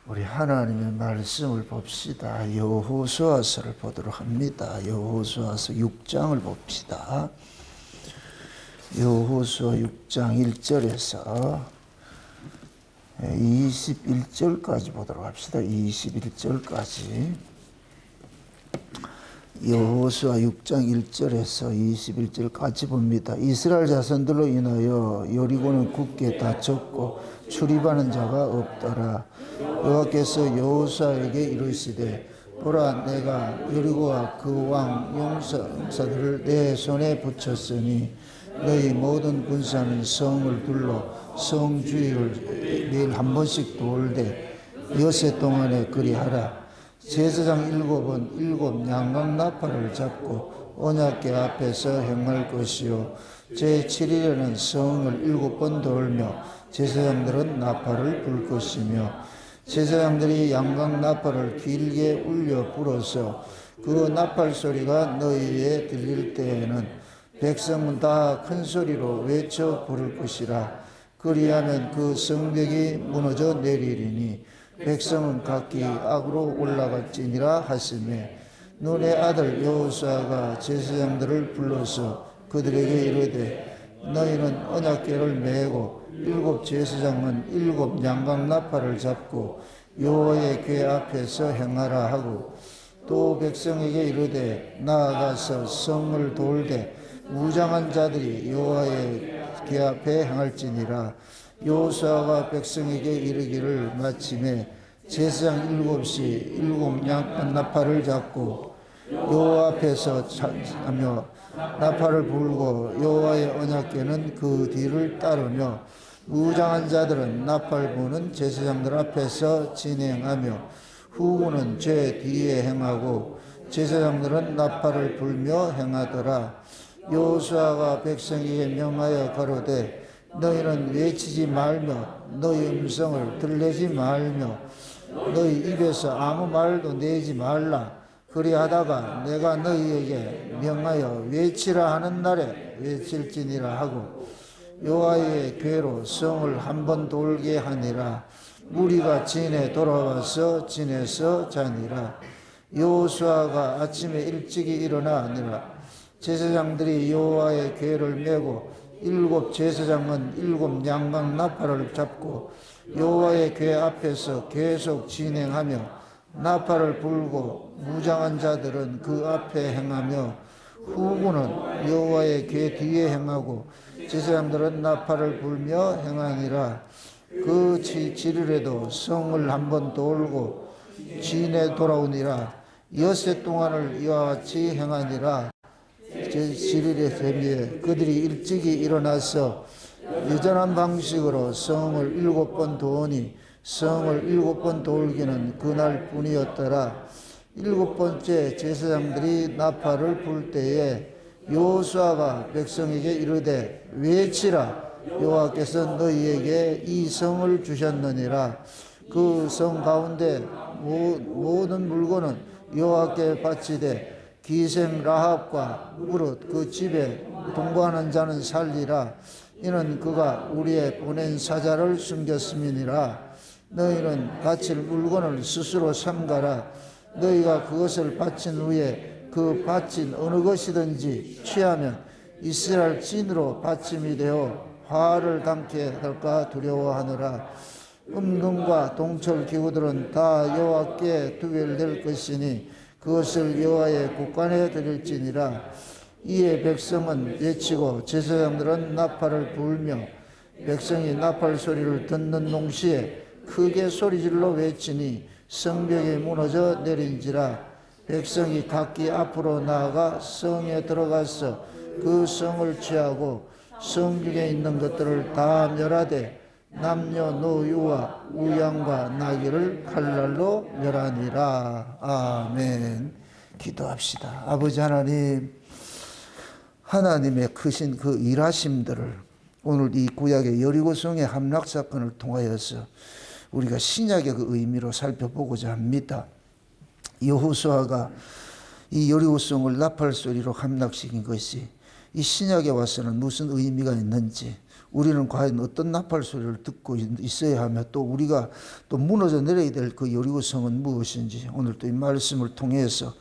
우리 하나님의 말씀을 봅시다. 여호수아서를 보도록 합니다. 여호수아서 6장을 봅시다. 여호수아 6장 1절에서 21절까지 보도록 합시다. 21절까지. 여호수아 6장 1절에서 21절까지 봅니다. 이스라엘 자손들로 인하여 여리고는 굳게 닫혔고 출입하는 자가 없더라. 여호와께서 여호수아에게 이르시되 보라, 내가 여리고와 그 왕 용사들을 내 손에 붙였으니 너희 모든 군사는 성을 둘러 성 주위를 매일 한 번씩 돌되 엿새 동안에 그리하라. 제사장 7은 7 양각 나팔을 잡고 언약궤 앞에서 행할 것이요 제7일에는 성을 7번 돌며 제사장들은 나팔을 불 것이며 제사장들이 양각 나팔을 길게 울려 불어서 그 나팔 소리가 너희에 들릴 때에는 백성은 다 큰 소리로 외쳐 부를 것이라. 그리하면 그 성벽이 무너져 내리리니 백성은 각기 악으로 올라갈지니라 하시매 눈의 아들 여호수아가 제사장들을 불러서 그들에게 이르되 너희는 언약궤를 메고 7 제사장은 7 양각 나팔을 잡고 여호와의 궤 앞에서 행하라 하고 또 백성에게 이르되 나아가서 성을 돌되 무장한 자들이 여호와의 궤 앞에 행할지니라. 여호수아가 백성에게 이르기를 마침에 제사장 7이 7 양각 나팔을 잡고 여호와 앞에서 하며 나팔을 불고 여호와의 언약궤는 그 뒤를 따르며 무장한 자들은 나팔 부는 제사장들 앞에서 진행하며 후군은 제 뒤에 행하고 제사장들은 나팔을 불며 행하더라. 여호수아가 백성에게 명하여 가로되 너희는 외치지 말며 너희 음성을 들내지 말며 너희 입에서 아무 말도 내지 말라. 그리하다가 내가 너희에게 명하여 외치라 하는 날에 외칠지니라 하고 여호와의 궤로 성을 한 번 돌게 하니라. 무리가 진에 돌아와서 진에서 자니라. 여호수아가 아침에 일찍이 일어나니라. 제사장들이 여호와의 궤를 메고 7 제사장은 7 양각 나팔을 잡고 여호와의 궤 앞에서 계속 진행하며 나팔을 불고 무장한 자들은 그 앞에 행하며 후군은 여호와의 궤 뒤에 행하고 제사장들은 나팔을 불며 행하니라. 그 7일에도 성을 한 번 돌고 진에 돌아오니라. 엿새 동안을 이와 같이 행하니라. 제7일의 새벽에 그들이 일찍이 일어나서 여전한 방식으로 성을 7번 도니 성을 7번 돌기는 그날 뿐이었더라. 7번째 제사장들이 나팔을 불 때에 여호수아가 백성에게 이르되 외치라. 여호와께서 너희에게 이 성을 주셨느니라. 그 성 가운데 모든 물건은 여호와께 바치되 기생 라합과 무릇 그 집에 동거하는 자는 살리라. 이는 그가 우리의 보낸 사자를 숨겼음이니라. 너희는 바칠 물건을 스스로 삼가라. 너희가 그것을 바친 후에 그 바친 어느 것이든지 취하면 이스라엘 진으로 바침이 되어 화를 담게 할까 두려워하느라. 음금과 동철 기구들은 다 여호와께 두별될 것이니 그것을 여호와의 곳간에 드릴지니라. 이에 백성은 외치고 제사장들은 나팔을 불며 백성이 나팔 소리를 듣는 동시에 크게 소리질러 외치니 성벽이 무너져 내린지라. 백성이 각기 앞으로 나아가 성에 들어가서 그 성을 취하고 성중에 있는 것들을 다 멸하되 남녀노유와 우양과 나귀를 칼날로 멸하니라. 아멘. 기도합시다. 아버지 하나님, 하나님의 크신 그 일하심들을 오늘 이 구약의 여리고성의 함락 사건을 통하여서 우리가 신약의 그 의미로 살펴보고자 합니다. 여호수아가 이 여리고성을 나팔 소리로 함락시킨 것이 이 신약에 와서는 무슨 의미가 있는지 우리는 과연 어떤 나팔 소리를 듣고 있어야 하며 또 우리가 또 무너져 내려야 될 그 여리고성은 무엇인지 오늘 또 이 말씀을 통해서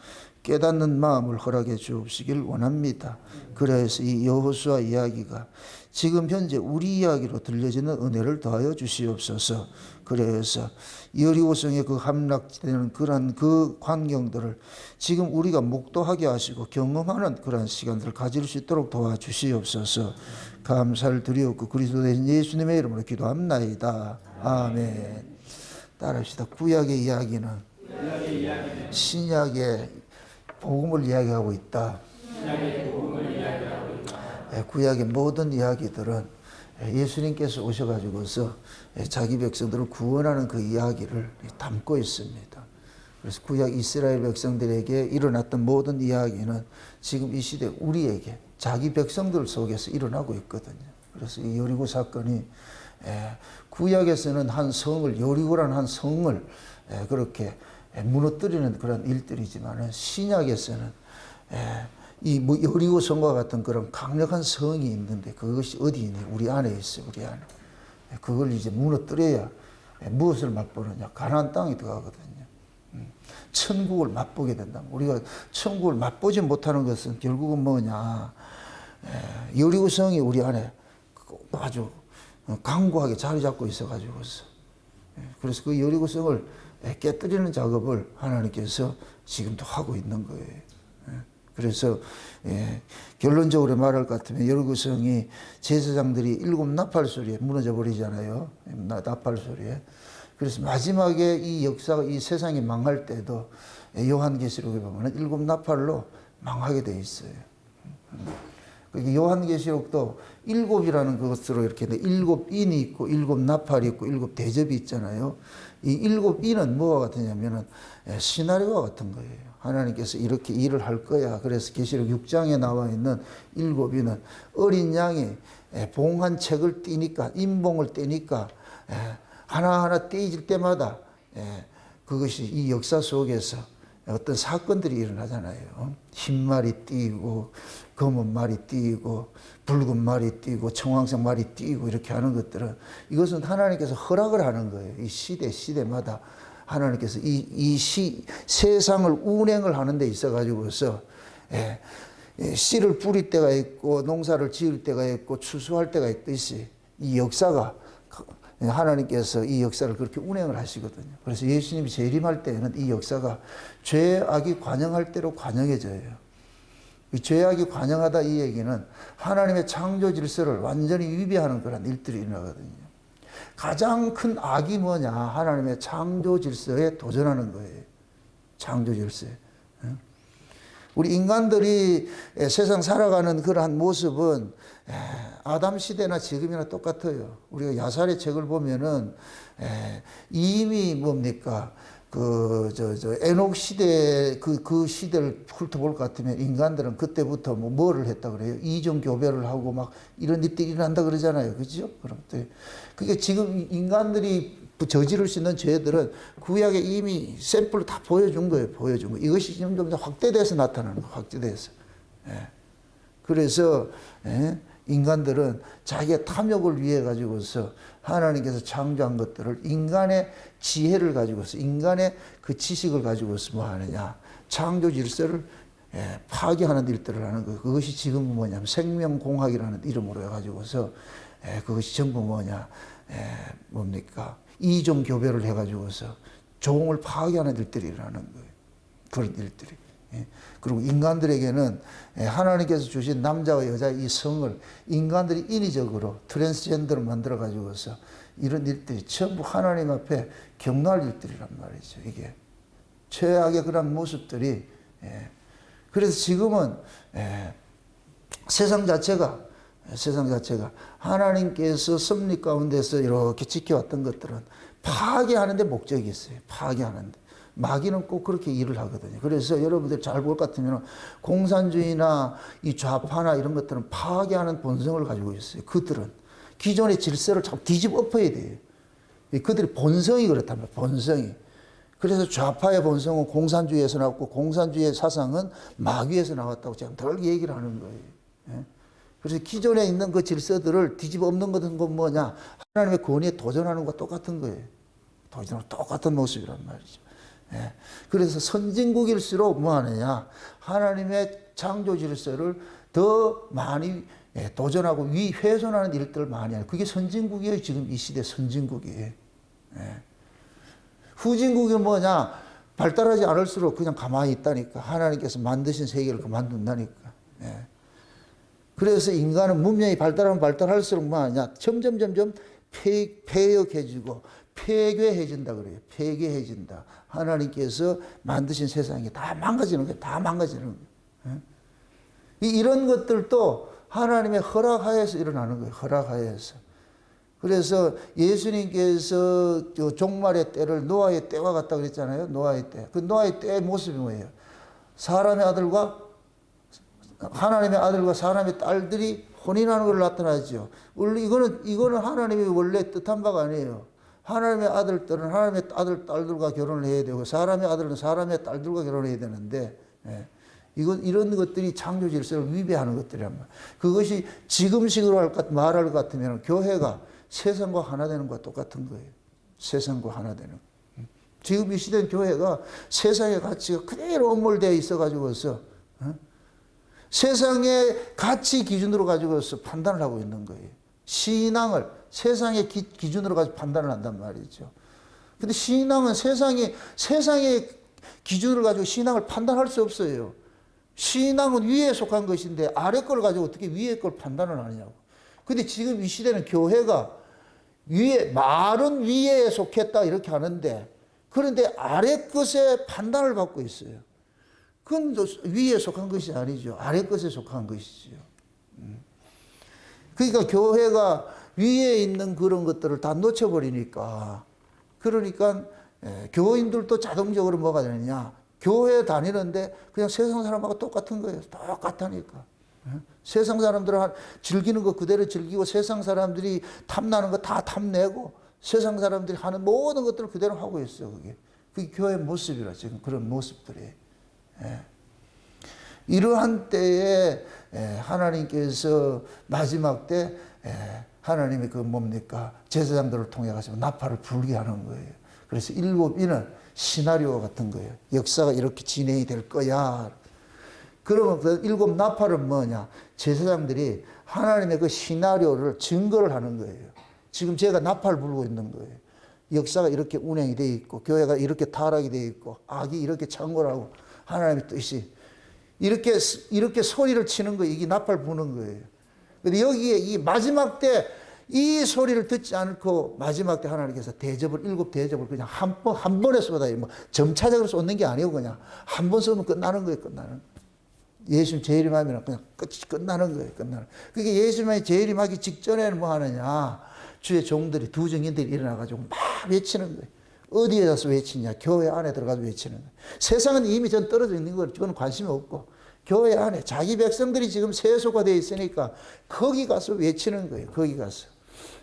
깨닫는 마음을 허락해 주옵시길 원합니다. 그래서 이 여호수아 이야기가 지금 현재 우리 이야기로 들려지는 은혜를 더하여 주시옵소서. 그래서 여리고성의 그 함락되는 그러한 그 광경들을 지금 우리가 목도하게 하시고 경험하는 그러한 시간들을 가질 수 있도록 도와주시옵소서. 감사를 드리옵고 그리스도 대신 예수님의 이름으로 기도합나이다. 아멘. 따라합시다. 구약의 이야기는 신약의 복음을 이야기하고 있다. 구약의 모든 이야기들은 예수님께서 오셔가지고서 자기 백성들을 구원하는 그 이야기를 담고 있습니다. 그래서 구약 이스라엘 백성들에게 일어났던 모든 이야기는 지금 이 시대 우리에게 자기 백성들 속에서 일어나고 있거든요. 그래서 이 여리고 사건이 구약에서는 한 성을 여리고라는 한 성을 그렇게 무너뜨리는 그런 일들이지만 신약에서는 이 여리고 성과 같은 그런 강력한 성이 있는데 그것이 어디 있니? 우리 안에 있어요. 우리 안에. 그걸 이제 무너뜨려야 무엇을 맛보느냐? 가나안 땅에 들어가거든요. 천국을 맛보게 된다. 우리가 천국을 맛보지 못하는 것은 결국은 뭐냐? 여리고 성이 우리 안에 아주 강고하게 자리 잡고 있어가지고서 그래서 그 여리고 성을 깨뜨리는 작업을 하나님께서 지금도 하고 있는 거예요. 그래서 결론적으로 말할 것 같으면 여리고성이 제사장들이 7 나팔 소리에 무너져 버리잖아요. 나팔 소리에. 그래서 마지막에 이 역사가 이 세상이 망할 때도 요한계시록에 보면 7 나팔로 망하게 돼 있어요. 요한계시록도 7이라는 것으로 이렇게 7인이 있고 7 나팔이 있고 7 대접이 있잖아요. 이 7인은 뭐와 같으냐면은 시나리오와 같은 거예요. 하나님께서 이렇게 일을 할 거야. 그래서 계시록 6장에 나와 있는 7인은 어린 양이 봉한 책을 띄니까 인봉을 떼니까 하나하나 떼질 때마다 그것이 이 역사 속에서 어떤 사건들이 일어나잖아요. 흰 말이 띄고 검은 말이 띄고 붉은 말이 띄고 청황색 말이 띄고 이렇게 하는 것들은 이것은 하나님께서 허락을 하는 거예요. 이 시대마다 하나님께서 이 세상을 운행을 하는 데 있어 가지고서 씨를 뿌릴 때가 있고 농사를 지을 때가 있고 추수할 때가 있듯이 이 역사가 하나님께서 이 역사를 그렇게 운행을 하시거든요. 그래서 예수님이 재림할 때에는 이 역사가 죄악이 관영할 대로 관영해져요. 이 죄악이 관영하다 이 얘기는 하나님의 창조 질서를 완전히 위배하는 그런 일들이 일어나거든요. 가장 큰 악이 뭐냐? 하나님의 창조 질서에 도전하는 거예요. 창조 질서에. 우리 인간들이 세상 살아가는 그러한 모습은 아담 시대나 지금이나 똑같아요. 우리가 야살의 책을 보면은 이미 뭡니까? 에녹 시대, 그 시대를 훑어볼 것 같으면 인간들은 그때부터 뭐를 했다 그래요? 이종 교배를 하고 막 이런 일들이 일어난다 그러잖아요. 그죠? 그럼 그게 지금 인간들이 저지를 수 있는 죄들은 구약에 이미 샘플을 다 보여준 거예요. 보여준 거. 이것이 지금 좀 확대돼서 나타나는 거예요. 확대돼서. 그래서, 인간들은 자기의 탐욕을 위해 가지고서 하나님께서 창조한 것들을 인간의 지혜를 가지고서 인간의 그 지식을 가지고서 뭐 하느냐 창조 질서를 파괴하는 일들을 하는 거예요. 그것이 지금 뭐냐면 생명공학이라는 이름으로 해가지고서 그것이 전부 뭐냐 뭡니까 이종 교배를 해가지고서 종을 파괴하는 일들이 일어나는 거예요. 그런 일들이. 그리고 인간들에게는 하나님께서 주신 남자와 여자의 이 성을 인간들이 인위적으로 트랜스젠더를 만들어 가지고서 이런 일들이 전부 하나님 앞에 경노할 일들이란 말이죠. 이게 최악의 그런 모습들이. 그래서 지금은 세상 자체가 하나님께서 섭리 가운데서 이렇게 지켜왔던 것들은 파괴하는 데 목적이 있어요. 파괴하는 데. 마귀는 꼭 그렇게 일을 하거든요. 그래서 여러분들 잘 볼 것 같으면 공산주의나 이 좌파나 이런 것들은 파괴하는 본성을 가지고 있어요. 그들은 기존의 질서를 참 뒤집어 엎어야 돼요. 그들의 본성이 그렇다면 본성이. 그래서 좌파의 본성은 공산주의에서 나왔고 공산주의의 사상은 마귀에서 나왔다고 제가 늘 얘기를 하는 거예요. 그래서 기존에 있는 그 질서들을 뒤집어 엎는 것은 뭐냐? 하나님의 권위에 도전하는 것과 똑같은 거예요. 도전하는 똑같은 모습이란 말이죠. 예. 그래서 선진국일수록 뭐 하느냐? 하나님의 창조 질서를 더 많이 도전하고 훼손하는 일들을 많이 하는. 그게 선진국이에요. 지금 이 시대 선진국이에요. 예. 후진국이 뭐냐? 발달하지 않을수록 그냥 가만히 있다니까. 하나님께서 만드신 세계를 그만둔다니까. 예. 그래서 인간은 문명이 발달하면 발달할수록 뭐하냐? 점점 폐역해지고 폐괴해진다 그래요. 폐괴해진다. 하나님께서 만드신 세상이 다 망가지는 거예요. 다 망가지는 거예요. 예? 이런 것들도 하나님의 허락하에서 일어나는 거예요. 허락하에서. 그래서 예수님께서 종말의 때를 노아의 때와 같다 그랬잖아요. 노아의 때. 그 노아의 때의 모습이 뭐예요? 하나님의 아들과 사람의 딸들이 혼인하는 걸 나타나죠. 원래 이거는 하나님이 원래 뜻한 바가 아니에요. 하나님의 아들들은 하나님의 아들, 딸들과 결혼을 해야 되고, 사람의 아들은 사람의 딸들과 결혼을 해야 되는데, 예. 이런 것들이 창조 질서를 위배하는 것들이란 말이에요. 그것이 지금식으로 말할 것 같으면 교회가 세상과 하나 되는 것과 똑같은 거예요. 세상과 하나 되는 거예요. 지금 이 시대는 교회가 세상의 가치가 그대로 엄몰되어 있어가지고서, 세상의 가치 기준으로 가지고서 판단을 하고 있는 거예요. 신앙을 세상의 기준으로 가지고 판단을 한단 말이죠. 근데 신앙은 세상의 기준을 가지고 신앙을 판단할 수 없어요. 신앙은 위에 속한 것인데 아래 걸 가지고 어떻게 위에 걸 판단을 하느냐고. 근데 지금 이 시대는 교회가 말은 위에 속했다 이렇게 하는데, 그런데 아래 것에 판단을 받고 있어요. 그건 위에 속한 것이 아니죠. 아래 것에 속한 것이죠. 그러니까 교회가 위에 있는 그런 것들을 다 놓쳐버리니까, 그러니까 교인들도 자동적으로 뭐가 되느냐? 교회 다니는데 그냥 세상 사람하고 똑같은 거예요. 똑같다니까. 세상 사람들은 즐기는 거 그대로 즐기고, 세상 사람들이 탐나는 거 다 탐내고, 세상 사람들이 하는 모든 것들을 그대로 하고 있어요. 그게 교회의 모습이라, 지금 그런 모습들이. 예. 이러한 때에 하나님께서 마지막 때 하나님이 그 뭡니까? 제사장들을 통해 가지고 나팔을 불게 하는 거예요. 그래서 일곱 이는 시나리오 같은 거예요. 역사가 이렇게 진행이 될 거야. 그러면 그 일곱 나팔은 뭐냐? 제사장들이 하나님의 그 시나리오를 증거를 하는 거예요. 지금 제가 나팔 불고 있는 거예요. 역사가 이렇게 운행이 되어 있고, 교회가 이렇게 타락이 되어 있고, 악이 이렇게 창궐하고, 하나님의 뜻이 이렇게 소리를 치는 거예요. 이게 나팔 부는 거예요. 근데 여기에 이 마지막 때 이 소리를 듣지 않고 마지막 때 하나님께서 일곱 대접을 그냥 한 번에 쏟아요. 뭐 점차적으로 쏟는 게 아니고 그냥 한 번 쏘면 끝나는 거예요. 끝나는 거예요. 예수님 재림하면 그냥 끝나는 거예요. 끝나는. 그게 예수님이 재림하기 직전에는 뭐 하느냐? 주의 종들이, 두 증인들이 일어나가지고 막 외치는 거예요. 어디에 가서 외치냐? 교회 안에 들어가서 외치는 거예요. 세상은 이미 전 떨어져 있는 거예요. 저는 관심이 없고. 교회 안에 자기 백성들이 지금 세소가 되어 있으니까 거기 가서 외치는 거예요. 거기 가서.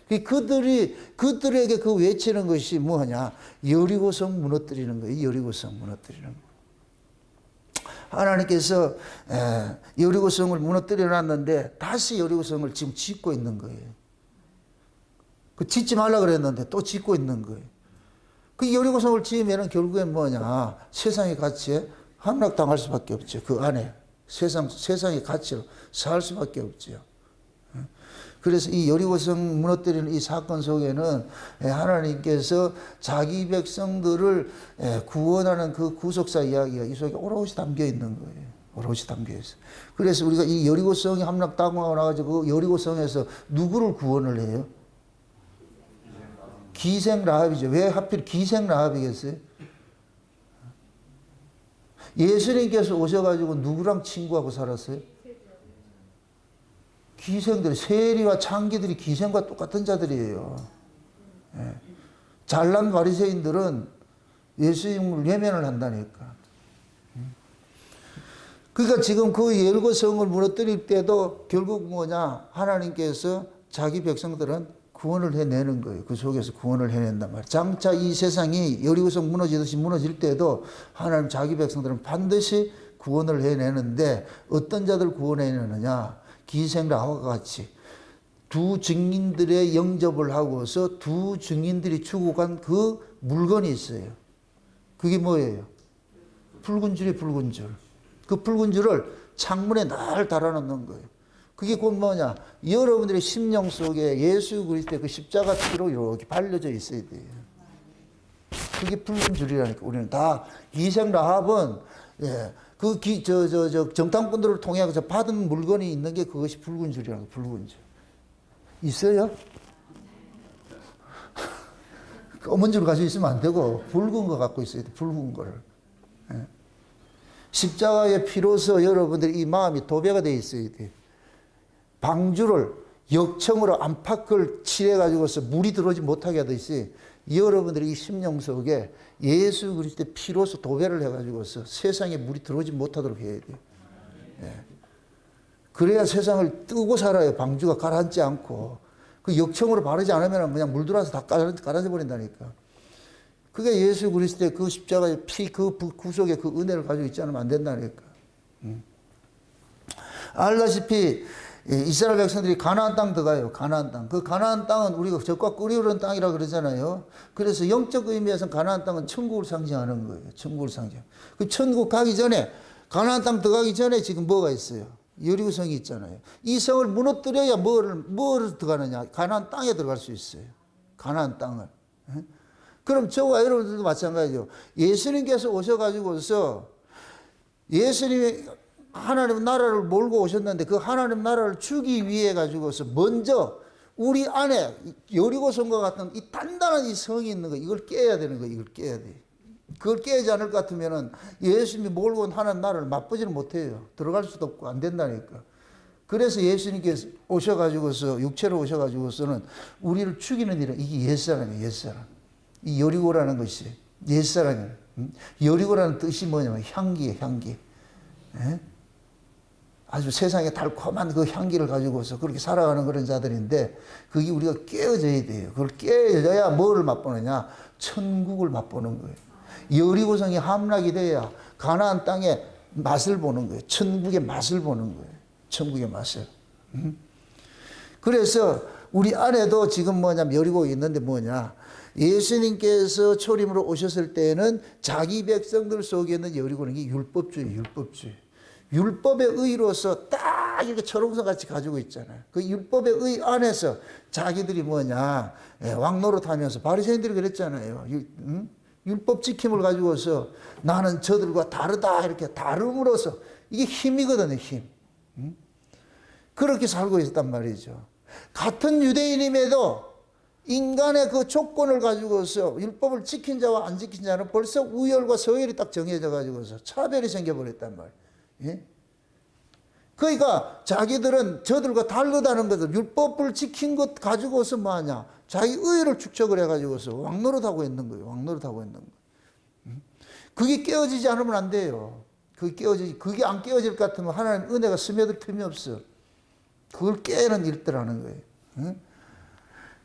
그들에게 그 외치는 것이 뭐냐? 여리고성 무너뜨리는 거예요. 여리고성 무너뜨리는 거예요. 하나님께서 여리고성을 무너뜨려 놨는데 다시 여리고성을 지금 짓고 있는 거예요. 그 짓지 말라 그랬는데 또 짓고 있는 거예요. 그 여리고성을 지으면 결국엔 뭐냐? 세상의 가치에 함락당할 수밖에 없죠. 그 안에 세상의 가치로 살 수밖에 없죠. 그래서 이 여리고성 무너뜨리는 이 사건 속에는 하나님께서 자기 백성들을 구원하는 그 구속사 이야기가 이 속에 오롯이 담겨 있는 거예요. 오롯이 담겨 있어요. 그래서 우리가 이 여리고성이 함락당하고 나가지고 그 여리고성에서 누구를 구원을 해요? 기생 라합이죠. 왜 하필 기생 라합이겠어요? 예수님께서 오셔가지고 누구랑 친구하고 살았어요? 기생들, 세리와 창기들이 기생과 똑같은 자들이에요. 예. 잘난 바리새인들은 예수님을 외면을 한다니까. 그러니까 지금 그 여리고성을 무너뜨릴 때도 결국 뭐냐? 하나님께서 자기 백성들은 구원을 해내는 거예요. 그 속에서 구원을 해낸단 말이에요. 장차 이 세상이 여리고성 무너지듯이 무너질 때도 하나님 자기 백성들은 반드시 구원을 해내는데 어떤 자들 구원해내느냐? 기생 라합과 같이 두 증인들의 영접을 하고서 두 증인들이 주고 간 그 물건이 있어요. 그게 뭐예요? 붉은 줄이 붉은 줄. 그 붉은 줄을 창문에 늘 달아놓는 거예요. 그게 곧 뭐냐? 여러분들의 심령 속에 예수 그리스도의 그 십자가 피로 이렇게 발려져 있어야 돼요. 그게 붉은 줄이라니까. 우리는 다 기생 라합은 그 정탐꾼들을 통해 받은 물건이 있는 게 그것이 붉은 줄이라고. 붉은 줄 있어요? 검은 줄 가지고 있으면 안 되고 붉은 거 갖고 있어야 돼. 붉은 거를. 십자가의 피로서 여러분들이 이 마음이 도배가 되어 있어야 돼. 방주를 역청으로 안팎을 칠해가지고서 물이 들어오지 못하게 하듯이 여러분들이 이 심령 속에 예수 그리스도의 피로서 도배를 해가지고서 세상에 물이 들어오지 못하도록 해야 돼요. 그래야 세상을 뜨고 살아요. 방주가 가라앉지 않고. 그 역청으로 바르지 않으면 그냥 물 들어와서 다 가라져 버린다니까. 그게 예수 그리스도의 그 십자가의 피, 그 구속의 그 은혜를 가지고 있지 않으면 안 된다니까. 알다시피 이스라엘 백성들이 가나안 땅 들어가요. 가나안 땅. 그 가나안 땅은 우리가 젖과 꿀이 흐르는 땅이라 그러잖아요. 그래서 영적 의미에서 가나안 땅은 천국을 상징하는 거예요. 천국을 상징. 그 천국 가기 전에 가나안 땅 들어가기 전에 지금 뭐가 있어요? 여리고성이 있잖아요. 이 성을 무너뜨려야 뭐를 들어가느냐? 가나안 땅에 들어갈 수 있어요. 가나안 땅을. 그럼 저와 여러분들도 마찬가지죠. 예수님께서 오셔가지고서 예수님이 하나님 나라를 몰고 오셨는데 그 하나님 나라를 주기 위해 가지고서 먼저 우리 안에 여리고성과 같은 이 단단한 이 성이 있는 거 이걸 깨야 되는 거 이걸 깨야 돼. 그걸 깨지 않을 것 같으면은 예수님이 몰고 온 하나님 나라를 맛보지는 못해요. 들어갈 수도 없고 안 된다니까. 그래서 예수님께서 오셔가지고서 육체로 오셔가지고서는 우리를 죽이는 일은 이게 옛사람이에요. 옛사람. 이 여리고라는 것이 옛사람이에요. 여리고라는 뜻이 뭐냐면 향기예요. 향기. 예? 아주 세상에 달콤한 그 향기를 가지고서 그렇게 살아가는 그런 자들인데 그게 우리가 깨어져야 돼요. 그걸 깨어져야 뭐를 맛보느냐? 천국을 맛보는 거예요. 여리고성이 함락이 돼야 가나안 땅의 맛을 보는 거예요. 천국의 맛을 보는 거예요. 천국의 맛을. 그래서 우리 안에도 지금 뭐냐면 여리고 있는데 뭐냐? 예수님께서 초림으로 오셨을 때는 자기 백성들 속에 있는 여리고는 이게 율법주의, 율법주의. 율법의 의로서 딱 이렇게 철옹성 같이 가지고 있잖아요. 그 율법의 의 안에서 자기들이 뭐냐? 왕노릇 하면서 바리새인들이 그랬잖아요. 율법 지킴을 가지고서 나는 저들과 다르다 이렇게 다름으로써 이게 힘이거든요. 힘. 그렇게 살고 있었단 말이죠. 같은 유대인임에도 인간의 그 조건을 가지고서 율법을 지킨 자와 안 지킨 자는 벌써 우열과 서열이 딱 정해져 가지고서 차별이 생겨버렸단 말이에요. 예? 그러니까 자기들은 저들과 다르다는 것을 율법을 지킨 것 가지고서 뭐하냐? 자기 의를 축적을 해가지고서 왕노릇하고 있는 거예요. 왕노릇하고 있는 거예요. 그게 깨어지지 않으면 안 돼요. 그게 안 깨어질 것 같으면 하나님 은혜가 스며들 틈이 없어. 그걸 깨는 일들 하는 거예요.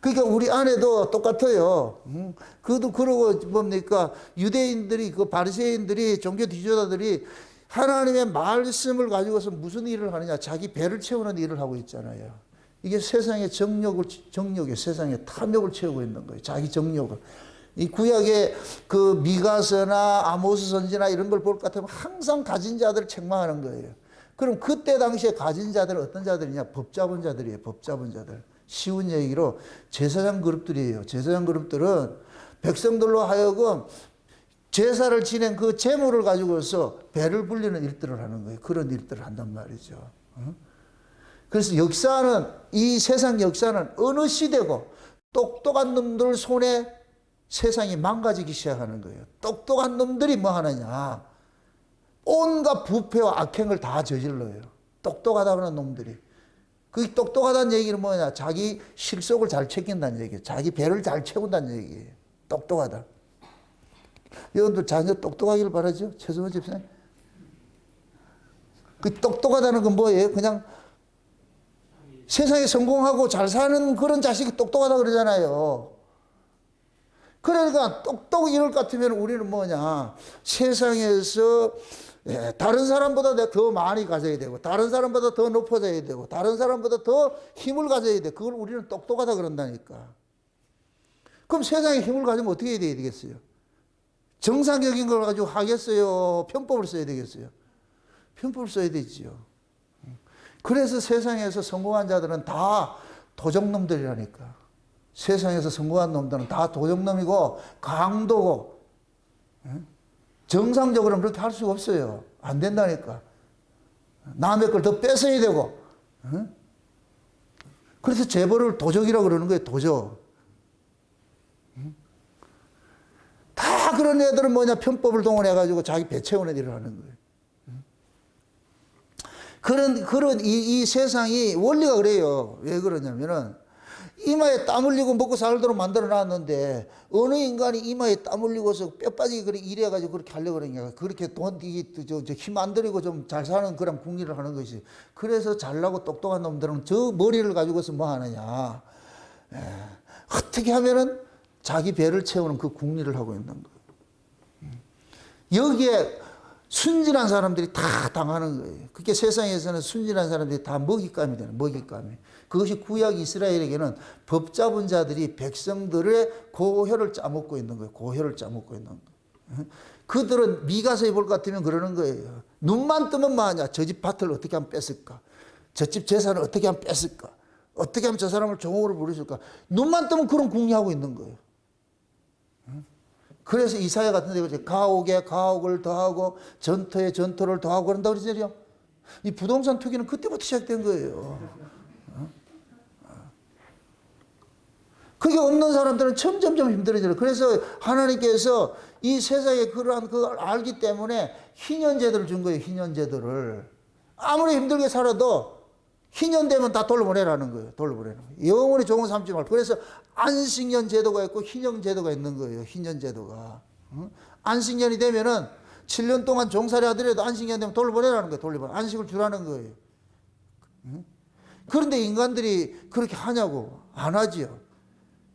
그러니까 우리 안에도 똑같아요. 그도 그러고 뭡니까? 유대인들이 그 바리새인들이 종교 지도자들이 하나님의 말씀을 가지고서 무슨 일을 하느냐? 자기 배를 채우는 일을 하고 있잖아요. 이게 세상의 정욕에 세상의 탐욕을 채우고 있는 거예요. 자기 정욕을. 이 구약의 그 미가서나 아모스 선지나 이런 걸 볼 것 같으면 항상 가진 자들을 책망하는 거예요. 그럼 그때 당시에 가진 자들은 어떤 자들이냐? 법 잡은 자들이에요. 법 잡은 자들. 쉬운 얘기로 제사장 그룹들이에요. 제사장 그룹들은 백성들로 하여금 제사를 지낸 그 제물을 가지고서 배를 불리는 일들을 하는 거예요. 그런 일들을 한단 말이죠. 그래서 역사는, 이 세상 역사는 어느 시대고 똑똑한 놈들 손에 세상이 망가지기 시작하는 거예요. 똑똑한 놈들이 뭐 하느냐? 온갖 부패와 악행을 다 저질러요. 똑똑하다는 놈들이. 그 똑똑하다는 얘기는 뭐냐? 자기 실속을 잘 챙긴다는 얘기예요. 자기 배를 잘 채운다는 얘기예요. 똑똑하다. 여러분들 자녀 똑똑하기를 바라죠? 최성원 집사님. 그 똑똑하다는 건 뭐예요? 그냥 세상에 성공하고 잘 사는 그런 자식이 똑똑하다 그러잖아요. 그러니까 똑똑 이럴 것 같으면 우리는 뭐냐? 세상에서 예, 다른 사람보다 내가 더 많이 가져야 되고, 다른 사람보다 더 높아져야 되고, 다른 사람보다 더 힘을 가져야 돼. 그걸 우리는 똑똑하다 그런다니까. 그럼 세상에 힘을 가지면 어떻게 해야 되겠어요? 정상적인 걸 가지고 하겠어요? 편법을 써야 되겠어요? 편법을 써야 되지요. 그래서 세상에서 성공한 자들은 다 도적놈들이라니까. 세상에서 성공한 놈들은 다 도적놈이고 강도고, 정상적으로는 그렇게 할 수가 없어요. 안 된다니까. 남의 걸 더 뺏어야 되고. 그래서 재벌을 도적이라고 그러는 거예요. 도적. 다 그런 애들은 뭐냐, 편법을 동원해가지고 자기 배 채우는 일을 하는 거예요. 이 세상이 원리가 그래요. 왜 그러냐면은, 이마에 땀 흘리고 먹고 살도록 만들어 놨는데, 어느 인간이 이마에 땀 흘리고서 뼈 빠지게 그렇게 일해가지고 그렇게 하려고 그러냐. 그렇게 힘 안 들이고 좀 잘 사는 그런 궁리를 하는 것이. 그래서 잘나고 똑똑한 놈들은 저 머리를 가지고서 뭐 하느냐. 어떻게 하면은 자기 배를 채우는 그 궁리를 하고 있는 거예요. 여기에 순진한 사람들이 다 당하는 거예요. 그게 세상에서는 순진한 사람들이 다 먹잇감이 되는, 먹잇감이. 그것이 구약 이스라엘에게는 법 잡은 자들이 백성들의 고혈을 짜먹고 있는 거예요. 고혈을 짜먹고 있는 거예요. 그들은 미가서에 볼 것 같으면 그러는 거예요. 눈만 뜨면 뭐하냐. 저 집 밭을 어떻게 하면 뺏을까? 저 집 재산을 어떻게 하면 뺏을까? 어떻게 하면 저 사람을 종으로 부르실까? 눈만 뜨면 그런 궁리하고 있는 거예요. 그래서 이사야 같은 데 가옥에 가옥을 더하고 전터에 전터를 더하고 그런다고 그러잖아요. 이 부동산 투기는 그때부터 시작된 거예요. 그게 없는 사람들은 점점점 힘들어져요. 그래서 하나님께서 이 세상에 그러한 그걸 알기 때문에 희년제도를 준 거예요. 희년제도를. 아무리 힘들게 살아도 희년되면 다 돌려보내라는 거예요. 돌려보내는 거예요. 영원히 종을 삼지 말고. 그래서 안식년 제도가 있고 희년 제도가 있는 거예요. 희년 제도가. 안식년이 되면은 7년 동안 종살이 하더라도 안식년 되면 돌려보내라는 거예요. 돌려보내. 안식을 주라는 거예요. 그런데 인간들이 그렇게 하냐고. 안 하지요.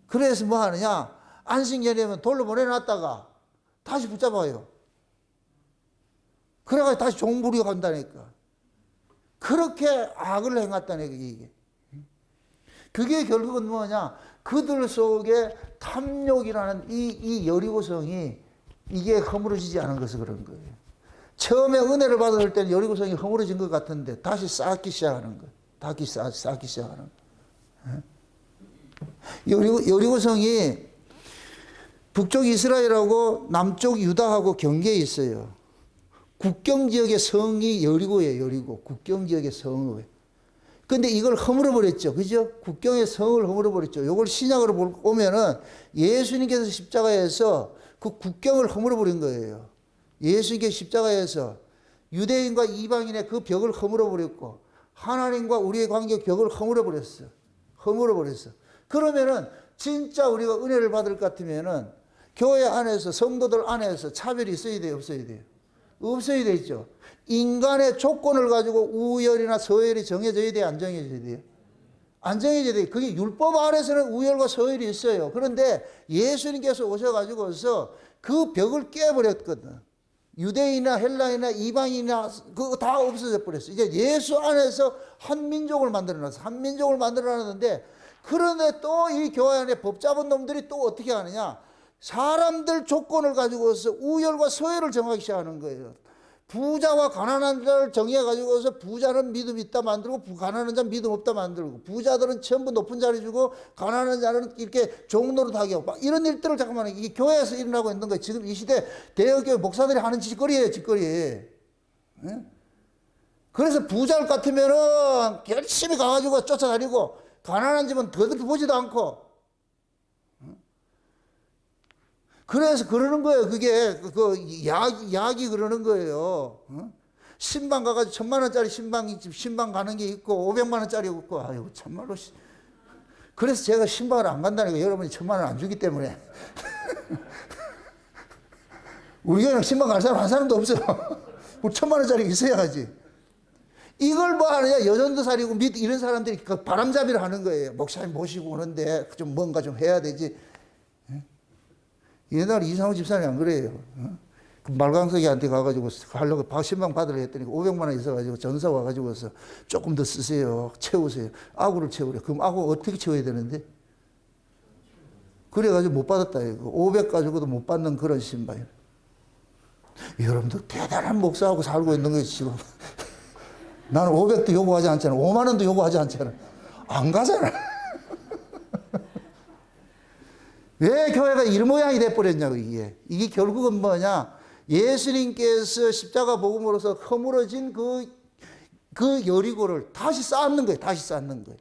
그래서 뭐 하느냐. 안식년이 되면 돌려보내놨다가 다시 붙잡아요. 그래가지고 다시 종부리가 간다니까. 그렇게 악을 행했다는 이게. 그게 결국은 뭐냐? 그들 속에 탐욕이라는 이 여리고성이 이게 허물어지지 않은 것을 그런 거예요. 처음에 은혜를 받을 때는 여리고성이 허물어진 것 같은데 다시 쌓기 시작하는 거예요. 다시 쌓기 시작하는 거예요. 여리고성이 북쪽 이스라엘하고 남쪽 유다하고 경계에 있어요. 국경 지역의 성이 여리고예요. 여리고. 국경 지역의 성을. 근데 이걸 허물어 버렸죠. 그죠? 국경의 성을 허물어 버렸죠. 이걸 신약으로 보면은 예수님께서 십자가에서 그 국경을 허물어 버린 거예요. 예수님께서 십자가에서 유대인과 이방인의 그 벽을 허물어 버렸고 하나님과 우리의 관계 벽을 허물어 버렸어. 허물어 버렸어. 그러면은 진짜 우리가 은혜를 받을 것 같으면은 교회 안에서 성도들 안에서 차별이 있어야 돼요, 없어야 돼요? 없어야 되죠. 인간의 조건을 가지고 우열이나 서열이 정해져야 돼요, 안 정해져야 돼요? 안 정해져야 돼요. 그게 율법 아래서는 우열과 서열이 있어요. 그런데 예수님께서 오셔가지고서 그 벽을 깨버렸거든. 유대인이나 헬라인이나 이방인이나 그거 다 없어져 버렸어. 이제 예수 안에서 한 민족을 만들어놨어. 한 민족을 만들어놨는데 그런데 또 이 교회 안에 법 잡은 놈들이 또 어떻게 하느냐? 사람들 조건을 가지고서 우열과 서열을 정하기 시작하는 거예요. 부자와 가난한 자를 정해가지고서 부자는 믿음 있다 만들고 가난한 자는 믿음 없다 만들고 부자들은 전부 높은 자리 주고 가난한 자는 이렇게 종노릇하게 하고 막 이런 일들을 잠깐만 이게 교회에서 일어나고 있는 거예요. 지금 이 시대 대형교회 목사들이 하는 짓거리예요. 짓거리. 네? 그래서 부자 같으면은 열심히 가가지고 쫓아다니고 가난한 집은 더듬이 보지도 않고 그래서 그러는 거예요. 그게 약이 그러는 거예요. 신방 가가지고 1,000,000원짜리 신방 가는 게 있고 500만원짜리 있고 아유 참말로. 그래서 제가 신방을 안 간다니까. 여러분이 1,000,000원 안 주기 때문에. 우리 교회는 신방 갈 사람 한 사람도 없어. 우리 1,000,000원짜리 있어야지. 이걸 뭐 하느냐. 여전도살이고 이런 사람들이 그 바람잡이를 하는 거예요. 목사님 모시고 오는데 좀 뭔가 좀 해야 되지. 옛날 이상호 집사님 안 그래요. 그 말광석이한테 가가지고 하려고 신방 받으려 했더니 500만 원 있어가지고 전사 와가지고서 조금 더 쓰세요. 채우세요. 아구를 채우래. 그럼 아구 어떻게 채워야 되는데? 그래가지고 못 받았다. 이거. 500 가지고도 못 받는 그런 신방이에요. 여러분들 대단한 목사하고 살고 있는 거예요, 지금. 나는 500도 요구하지 않잖아. 5만 원도 요구하지 않잖아. 안 가잖아. 왜 교회가 이 모양이 돼버렸냐고, 이게. 이게 결국은 뭐냐. 예수님께서 십자가 복음으로서 허물어진 그 여리고를 다시 쌓는 거예요. 다시 쌓는 거예요.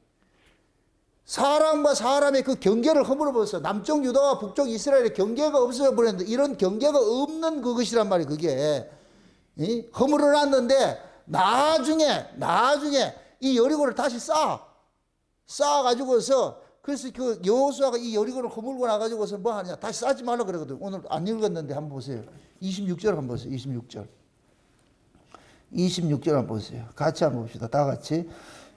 사람과 사람의 그 경계를 허물어버렸어. 남쪽 유다와 북쪽 이스라엘의 경계가 없어져 버렸는데, 이런 경계가 없는 그것이란 말이에요, 그게. 허물어놨는데, 나중에 이 여리고를 다시 쌓아가지고서, 그래서 그 여호수아가 이 여리고를 허물고 나가지고서 뭐 하냐. 다시 쌓지 말라 그러거든. 오늘 안 읽었는데 한번 보세요. 26절 한번 보세요. 26절. 26절 한번 보세요. 같이 한번 봅시다. 다 같이.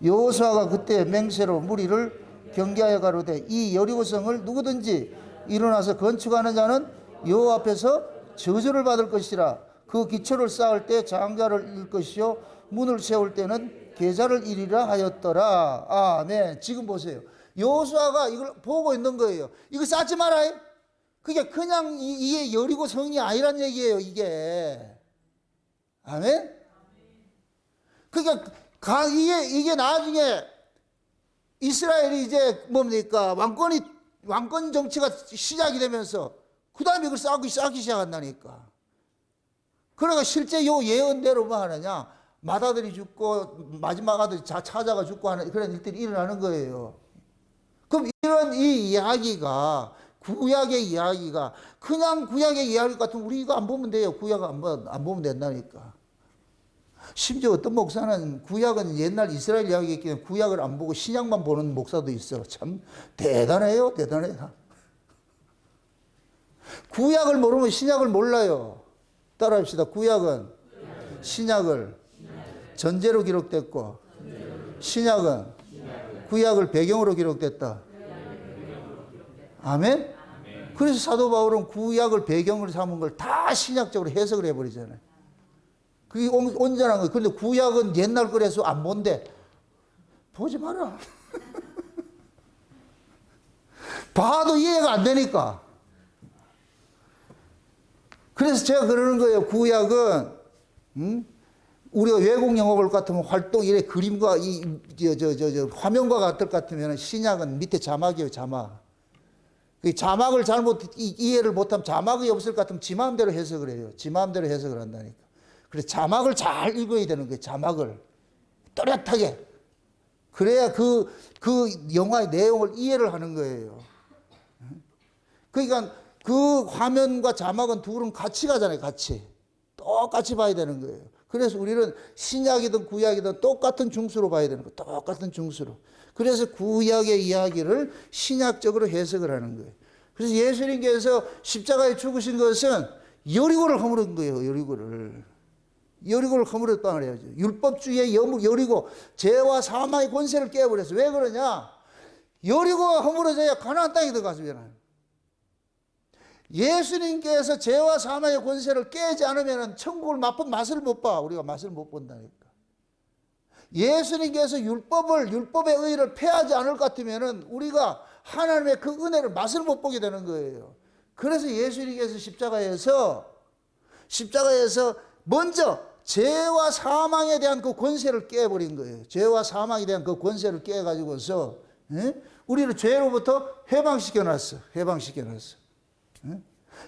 여호수아가 그때 맹세로 무리를 경계하여 가로되 이 여리고성을 누구든지 일어나서 건축하는 자는 여호와 앞에서 저주를 받을 것이라. 그 기초를 쌓을 때 장자를 잃을 것이요 문을 세울 때는 계좌를 잃으라 하였더라. 아멘. 지금 보세요. 여호수아가 이걸 보고 있는 거예요. 이거 쌓지 마라. 그게 그냥 이게 여리고 성이 아니란 얘기예요, 이게. 아멘? 그러니까 이게 나중에 이스라엘이 이제 뭡니까? 왕권 정치가 시작이 되면서 그 다음에 이걸 쌓기 시작한다니까. 그러니까 실제 요 예언대로 뭐 하느냐? 맏아들이 죽고 마지막 아들이 찾아가 죽고 하는 그런 일들이 일어나는 거예요. 그럼 이런 이 이야기가 구약의 이야기가 그냥 구약의 이야기 같으면 우리 이거 안 보면 돼요. 구약 안 보면 된다니까. 심지어 어떤 목사는 구약은 옛날 이스라엘 이야기이기 때문에 구약을 안 보고 신약만 보는 목사도 있어. 참 대단해요. 대단해요. 구약을 모르면 신약을 몰라요. 따라합시다. 구약은 신약을 전제로 기록됐고 신약은 구약을 배경으로 기록됐다. 아멘? 그래서 사도 바울은 구약을 배경으로 삼은 걸 다 신약적으로 해석을 해버리잖아요. 그게 온전한 거예요. 그런데 구약은 옛날 거라서 안 본대. 보지 마라. 봐도 이해가 안 되니까. 그래서 제가 그러는 거예요. 구약은 우리가 외국 영어 볼 것 같으면 활동 이래 그림과 화면과 같을 것 같으면 신약은 밑에 자막이에요. 자막. 그 자막을 잘못 이해를 못하면 자막이 없을 것 같으면 지 마음대로 해석을 해요. 지 마음대로 해석을 한다니까. 그래서 자막을 잘 읽어야 되는 거예요. 자막을 또렷하게. 그래야 그 영화의 내용을 이해를 하는 거예요. 그러니까 그 화면과 자막은 둘은 같이 가잖아요. 같이. 똑같이 봐야 되는 거예요. 그래서 우리는 신약이든 구약이든 똑같은 중수로 봐야 되는 거예요. 똑같은 중수로. 그래서 구약의 이야기를 신약적으로 해석을 하는 거예요. 그래서 예수님께서 십자가에 죽으신 것은 여리고를 허물은 거예요. 여리고를 허물었다 그래야죠. 율법주의의 여리고 죄와 사망의 권세를 깨버렸어요. 왜 그러냐? 여리고가 허물어져야 가나안 땅에 들어가잖아요. 예수님께서 죄와 사망의 권세를 깨지 않으면 천국을 맛본 맛을 못 봐. 우리가 맛을 못 본다니까. 예수님께서 율법의 의의를 폐하지 않을 것 같으면 우리가 하나님의 그 은혜를 맛을 못 보게 되는 거예요. 그래서 예수님께서 십자가에서 먼저 죄와 사망에 대한 그 권세를 깨버린 거예요. 죄와 사망에 대한 그 권세를 깨가지고서 우리를 죄로부터 해방시켜놨어.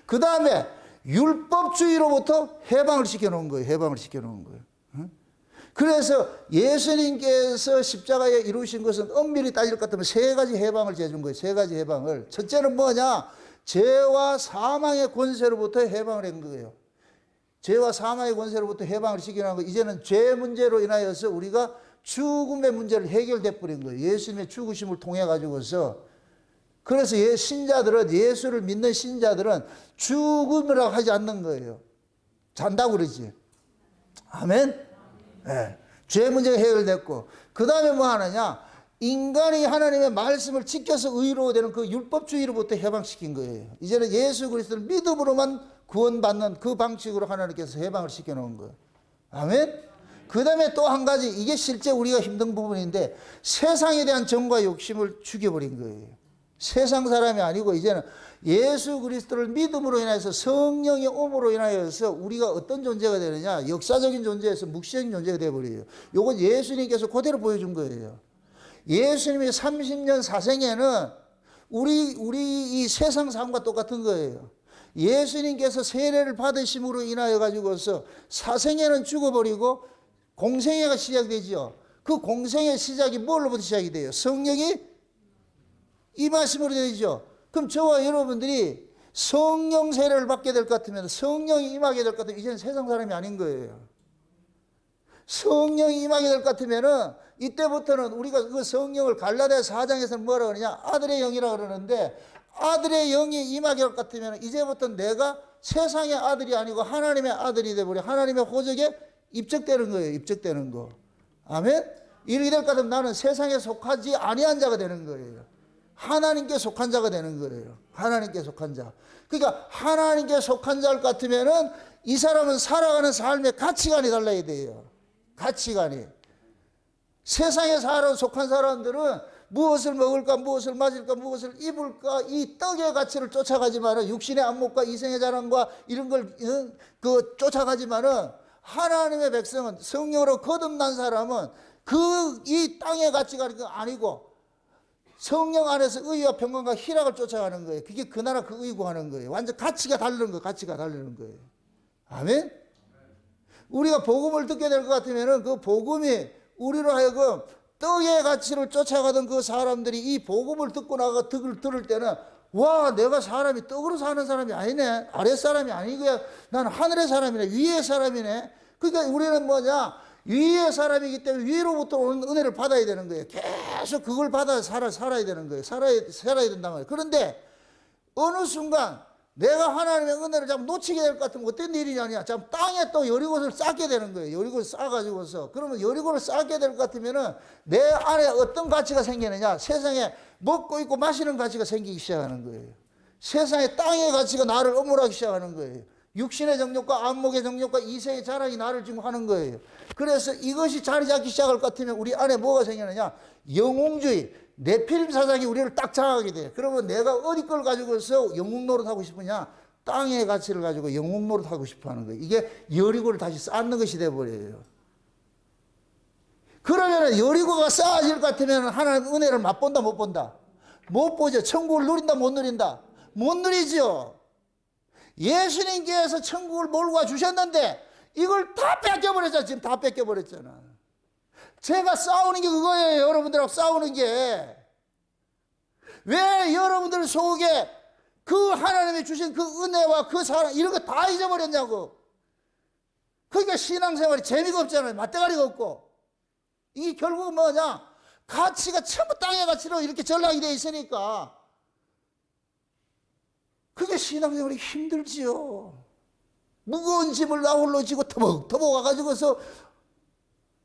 그 다음에 율법주의로부터 해방을 시켜놓은 거예요. 그래서 예수님께서 십자가에 이루신 것은 엄밀히 따질 것 같으면 세 가지 해방을 제준 거예요. 세 가지 해방을. 첫째는 뭐냐? 죄와 사망의 권세로부터 해방을 한 거예요. 죄와 사망의 권세로부터 해방을 시키는 거. 이제는 죄 문제로 인하여서 우리가 죽음의 문제를 해결돼 버린 거예요. 예수님의 죽으심을 통해 가지고서. 그래서 예수를 믿는 신자들은 죽음이라고 하지 않는 거예요. 잔다고 그러지. 아멘? 네. 죄 문제가 해결됐고, 그 다음에 뭐 하느냐? 인간이 하나님의 말씀을 지켜서 의로워되는 그 율법주의로부터 해방시킨 거예요. 이제는 예수 그리스도를 믿음으로만 구원받는 그 방식으로 하나님께서 해방을 시켜놓은 거예요. 아멘? 그 다음에 또 한 가지, 이게 실제 우리가 힘든 부분인데, 세상에 대한 정과 욕심을 죽여버린 거예요. 세상 사람이 아니고 이제는 예수 그리스도를 믿음으로 인해서 성령의 오므로 인하여서 우리가 어떤 존재가 되느냐, 역사적인 존재에서 묵시적인 존재가 되어버려요. 요건 예수님께서 그대로 보여준 거예요. 예수님이 30년 사생에는 우리 이 세상 삶과 똑같은 거예요. 예수님께서 세례를 받으심으로 인하여 가지고서 사생에는 죽어버리고 공생애가 시작되지요. 그 공생의 시작이 뭘로부터 시작이 돼요? 성령이 임하심으로 되죠. 그럼 저와 여러분들이 성령 세례를 받게 될 것 같으면, 성령이 임하게 될 것 같으면 이제는 세상 사람이 아닌 거예요. 성령이 임하게 될 것 같으면은 이때부터는 우리가 그 성령을 갈라디아 4장에서는 뭐라 그러냐, 아들의 영이라 그러는데, 아들의 영이 임하게 될 것 같으면 이제부터 내가 세상의 아들이 아니고 하나님의 아들이 되버려, 하나님의 호적에 입적되는 거예요. 입적되는 거. 아멘? 이렇게 될 것 같으면 나는 세상에 속하지 아니한 자가 되는 거예요. 하나님께 속한 자가 되는 거예요. 하나님께 속한 자. 그러니까 하나님께 속한 자일 것 같으면은 이 사람은 살아가는 삶의 가치관이 달라야 돼요. 가치관이. 세상에 속한 사람들은 무엇을 먹을까, 무엇을 마실까, 무엇을 입을까, 이 떡의 가치를 쫓아가지만은, 육신의 안목과 이생의 자랑과 이런 걸 쫓아가지만은, 하나님의 백성은, 성령으로 거듭난 사람은 이 땅의 가치가 아니고 성령 안에서 의와 평강과 희락을 쫓아가는 거예요. 그게 그 나라 그 의구하는 거예요. 완전 가치가 다르는 거예요. 가치가 다르는 거예요. 아멘? 우리가 복음을 듣게 될 것 같으면은 그 복음이 우리로 하여금 떡의 가치를 쫓아가던 그 사람들이 이 복음을 듣고 나가 들을 때는, 와, 내가 사람이 떡으로 사는 사람이 아니네. 아랫사람이 아니고야. 나는 하늘의 사람이네. 위의 사람이네. 그러니까 우리는 뭐냐? 위의 사람이기 때문에 위로부터 오는 은혜를 받아야 되는 거예요. 계속 그걸 받아 살아야 되는 거예요. 살아야 된단 말이에요. 그런데 어느 순간 내가 하나님의 은혜를 자꾸 놓치게 될 것 같으면 어떤 일이냐냐. 참 땅에 또 여리고를 쌓게 되는 거예요. 여리고를 쌓아가지고서. 그러면 여리고를 쌓게 될 것 같으면은 내 안에 어떤 가치가 생기느냐. 세상에 먹고 있고 마시는 가치가 생기기 시작하는 거예요. 세상에 땅의 가치가 나를 엄물하기 시작하는 거예요. 육신의 정욕과 안목의 정욕과 이생의 자랑이 나를 지금 하는 거예요. 그래서 이것이 자리 잡기 시작할 것 같으면 우리 안에 뭐가 생기느냐. 영웅주의, 네피림 사상이 우리를 딱 장악하게 돼요. 그러면 내가 어디 걸 가지고서 영웅 노릇하고 싶으냐. 땅의 가치를 가지고 영웅 노릇하고 싶어 하는 거예요. 이게 여리고를 다시 쌓는 것이 돼버려요. 그러면 여리고가 쌓아질 것 같으면 하나님 은혜를 맛본다 못 본다? 못 보죠. 천국을 누린다 못 누린다? 못 누리죠. 예수님께서 천국을 몰고 와 주셨는데 이걸 다 뺏겨버렸잖아. 지금 다 뺏겨버렸잖아. 제가 싸우는 게 그거예요. 여러분들하고 싸우는 게. 왜 여러분들 속에 그 하나님이 주신 그 은혜와 그 사랑 이런 거 다 잊어버렸냐고. 그러니까 신앙생활이 재미가 없잖아요. 맛대가리가 없고. 이게 결국은 뭐냐. 가치가 전부 땅의 가치로 이렇게 전락이 되어 있으니까 그게 신앙생활이 힘들지요. 무거운 짐을 나 홀로 지고 터벅터벅 와가지고서,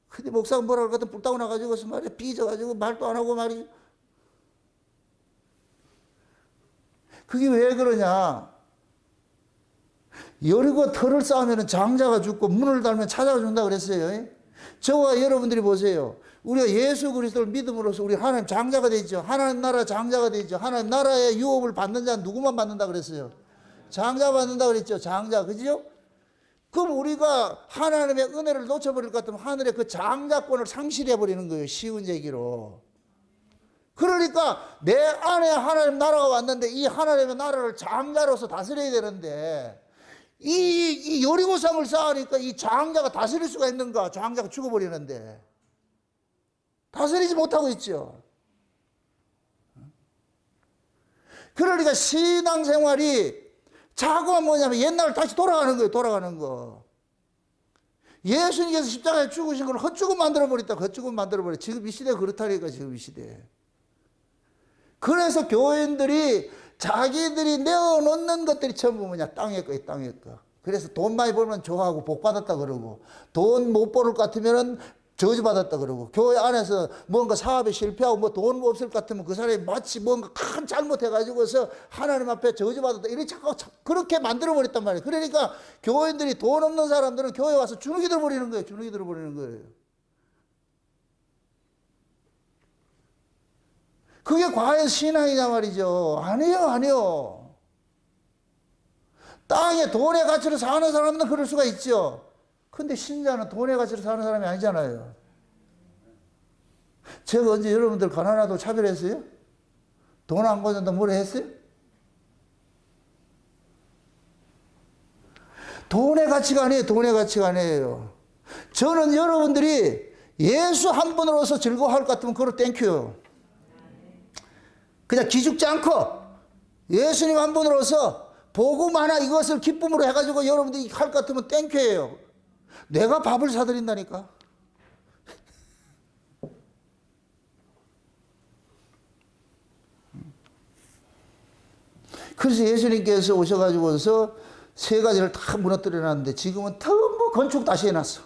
근데 목사가 뭐라 그러거든, 불타고 나가지고서 말이야, 삐져가지고 말도 안 하고 말이야. 그게 왜 그러냐. 여리고 털을 쌓으면 장자가 죽고 문을 달면 찾아가 준다 그랬어요. 저와 여러분들이 보세요. 우리가 예수 그리스도를 믿음으로써 우리 하나님 장자가 되죠. 하나님 나라 장자가 되죠. 하나님 나라의 유업을 받는 자는 누구만 받는다 그랬어요? 장자 받는다 그랬죠. 장자. 그죠? 그럼 우리가 하나님의 은혜를 놓쳐버릴 것 같으면 하늘의 그 장자권을 상실해버리는 거예요. 쉬운 얘기로. 그러니까 내 안에 하나님 나라가 왔는데 이 하나님의 나라를 장자로서 다스려야 되는데 이 여리고성을 쌓으니까 이 장자가 다스릴 수가 있는가? 장자가 죽어버리는데. 다스리지 못하고 있죠. 그러니까 신앙생활이 자꾸만 뭐냐면 옛날로 다시 돌아가는 거예요. 돌아가는 거. 예수님께서 십자가에 죽으신 걸 헛죽음 만들어버렸다. 헛죽음 만들어버려. 지금 이 시대가 그렇다니까. 지금 이 시대. 그래서 교인들이 자기들이 내어놓는 것들이 전부 뭐냐. 땅의 거예요. 땅의 거. 그래서 돈 많이 벌면 좋아하고 복 받았다 그러고 돈 못 벌을 것 같으면 저주받았다 그러고, 교회 안에서 뭔가 사업에 실패하고 뭐 돈 없을 것 같으면 그 사람이 마치 뭔가 큰 잘못해가지고서 하나님 앞에 저주받았다. 이렇게 자꾸 그렇게 만들어버렸단 말이에요. 그러니까 교인들이 돈 없는 사람들은 교회 와서 주눅이 들어버리는 거예요. 주눅이 들어버리는 거예요. 그게 과연 신앙이냐 말이죠. 아니에요, 아니에요. 땅에 돈의 가치로 사는 사람은 그럴 수가 있죠. 근데 신자는 돈의 가치로 사는 사람이 아니잖아요. 제가 언제 여러분들 가난하다고 차별했어요? 돈 안 가진다고 뭐라 했어요? 돈의 가치가 아니에요. 돈의 가치가 아니에요. 저는 여러분들이 예수 한 분으로서 즐거워할 것 같으면 그걸 땡큐요. 그냥 기죽지 않고 예수님 한 분으로서 복음 하나 이것을 기쁨으로 해가지고 여러분들이 할 것 같으면 땡큐예요. 내가 밥을 사드린다니까. 그래서 예수님께서 오셔가지고서 세 가지를 다 무너뜨려 놨는데 지금은 전부 건축 다시 해놨어.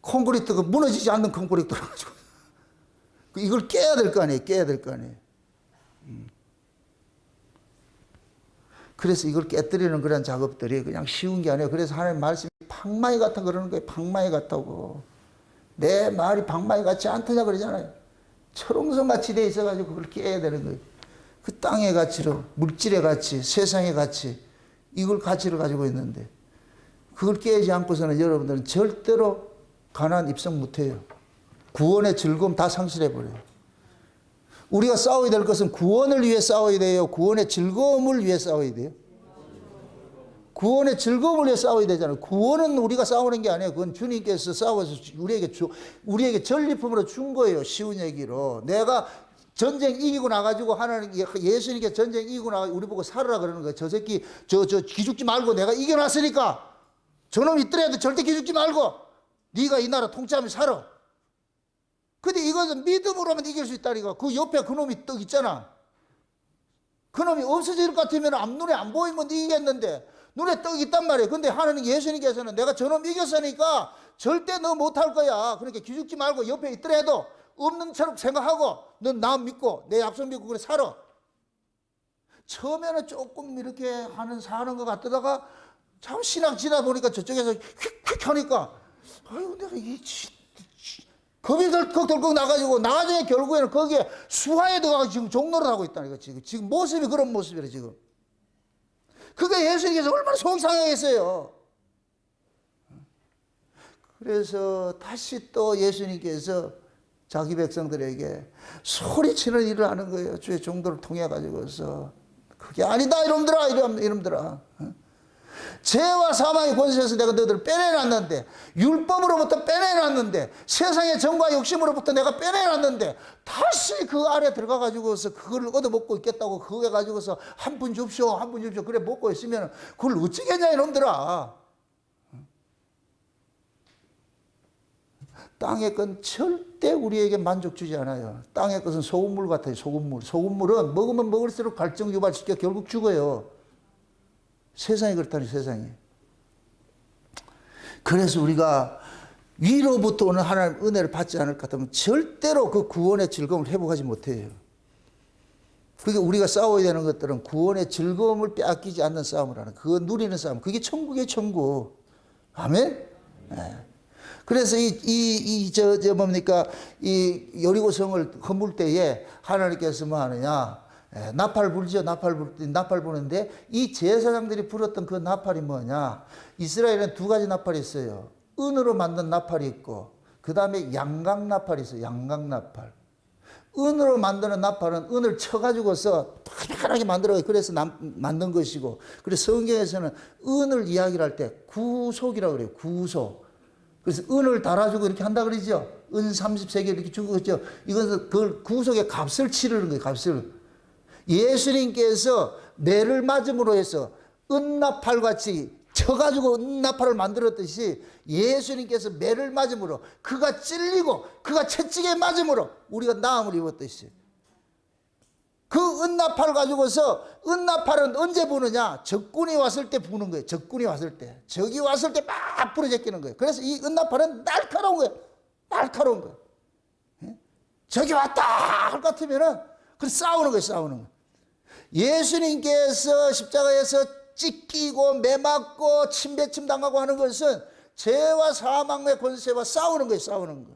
콘크리트가 무너지지 않는 콘크리트 들어가지고. 이걸 깨야 될 거 아니에요. 깨야 될 거 아니에요. 그래서 이걸 깨뜨리는 그런 작업들이 그냥 쉬운 게 아니에요. 그래서 하나님 말씀이 방망이 같아 그러는 거예요. 방망이 같다고. 내 말이 방망이 같지 않더냐 그러잖아요. 철옹성 같이 돼 있어가지고 그걸 깨야 되는 거예요. 그 땅의 가치로, 물질의 가치, 세상의 가치, 이걸 가치를 가지고 있는데 그걸 깨지 않고서는 여러분들은 절대로 가나안 입성 못해요. 구원의 즐거움 다 상실해버려요. 우리가 싸워야 될 것은 구원을 위해 싸워야 돼요? 구원의 즐거움을 위해 싸워야 돼요? 구원의 즐거움을 위해 싸워야 되잖아요. 구원은 우리가 싸우는 게 아니에요. 그건 주님께서 싸워서 우리에게 전리품으로 준 거예요. 쉬운 얘기로. 내가 전쟁 이기고 나가지고 하나님, 예수님께 전쟁 이기고 나가지고 우리 보고 살으라 그러는 거예요. 저 새끼, 기죽지 말고 내가 이겨놨으니까 저놈 있더라도 절대 기죽지 말고 네가 이 나라 통치하면 살아. 근데 이것은 믿음으로만 이길 수 있다니까. 그 옆에 그놈이 떡 있잖아. 그놈이 없어질 것 같으면 눈에 안 보이면 이기겠는데 눈에 떡 있단 말이에요. 근데 하나님 예수님께서는 내가 저놈 이겼으니까 절대 너 못할 거야. 그러니까 기죽지 말고 옆에 있더라도 없는 처럼 생각하고 넌 나 믿고 내 약속 믿고 그래 살아. 처음에는 조금 이렇게 사는 것 같다가 참 신앙 지나 보니까 저쪽에서 휙휙 하니까 아유 내가 겁이 덜컥 나가지고 나중에 결국에는 거기에 수하에 들어가서 지금 종로를 하고 있다니까. 지금 모습이 그런 모습이래 지금. 그게 예수님께서 얼마나 속이 상하겠어요. 그래서 다시 또 예수님께서 자기 백성들에게 소리치는 일을 하는 거예요. 주의 종도를 통해 가지고서 그게 아니다 이놈들아. 죄와 사망의 권세에서 내가 너희들을 빼내놨는데, 율법으로부터 빼내놨는데, 세상의 정과 욕심으로부터 내가 빼내놨는데 다시 그 아래 들어가 가지고서 그걸 얻어먹고 있겠다고 그거 해가지고서 한 푼 줍쇼 그래 먹고 있으면 그걸 어찌겠냐 이놈들아. 땅의 건 절대 우리에게 만족 주지 않아요. 땅의 것은 소금물 같아요. 소금물은 먹으면 먹을수록 갈증 유발시켜 결국 죽어요. 세상이 그렇다니 세상이. 그래서 우리가 위로부터 오는 하나님 은혜를 받지 않을 것 같으면 절대로 그 구원의 즐거움을 회복하지 못해요. 그게 우리가 싸워야 되는 것들은 구원의 즐거움을 빼앗기지 않는 싸움을 하는, 그거 누리는 싸움. 그게 천국의 천국. 아멘? 네. 그래서 이 여리고 성을 허물 때에 하나님께서 뭐 하느냐? 나팔 불죠. 나팔 부는데 이 제사장들이 불었던 그 나팔이 뭐냐? 이스라엘에는 두 가지 나팔이 있어요. 은으로 만든 나팔이 있고 그 다음에 양각 나팔이 있어요. 양각 나팔. 은으로 만드는 나팔은 은을 쳐가지고서 파랗게 만들어요. 그래서 만든 것이고, 그래서 성경에서는 은을 이야기를 할 때 구속이라고 그래요. 구속. 그래서 은을 달아주고 이렇게 한다 그러죠. 은 30세계 이렇게 주고 그랬죠. 이것은 그 구속의 값을 치르는 거예요. 값을. 예수님께서 매를 맞음으로 해서 은나팔같이 쳐가지고 은나팔을 만들었듯이 예수님께서 매를 맞음으로, 그가 찔리고 그가 채찍에 맞음으로 우리가 나음을 입었듯이, 그 은나팔 가지고서, 은나팔은 언제 부느냐? 적군이 왔을 때 부는 거예요. 적군이 왔을 때. 적이 왔을 때 막 부러제끼는 거예요. 그래서 이 은나팔은 날카로운 거예요. 날카로운 거예요. 저기 왔다 할 것 같으면은 그 싸우는 거예요, 싸우는 거. 예수님께서 십자가에서 찢기고 매맞고 침배침 당하고 하는 것은 죄와 사망의 권세와 싸우는 거예요, 싸우는 거.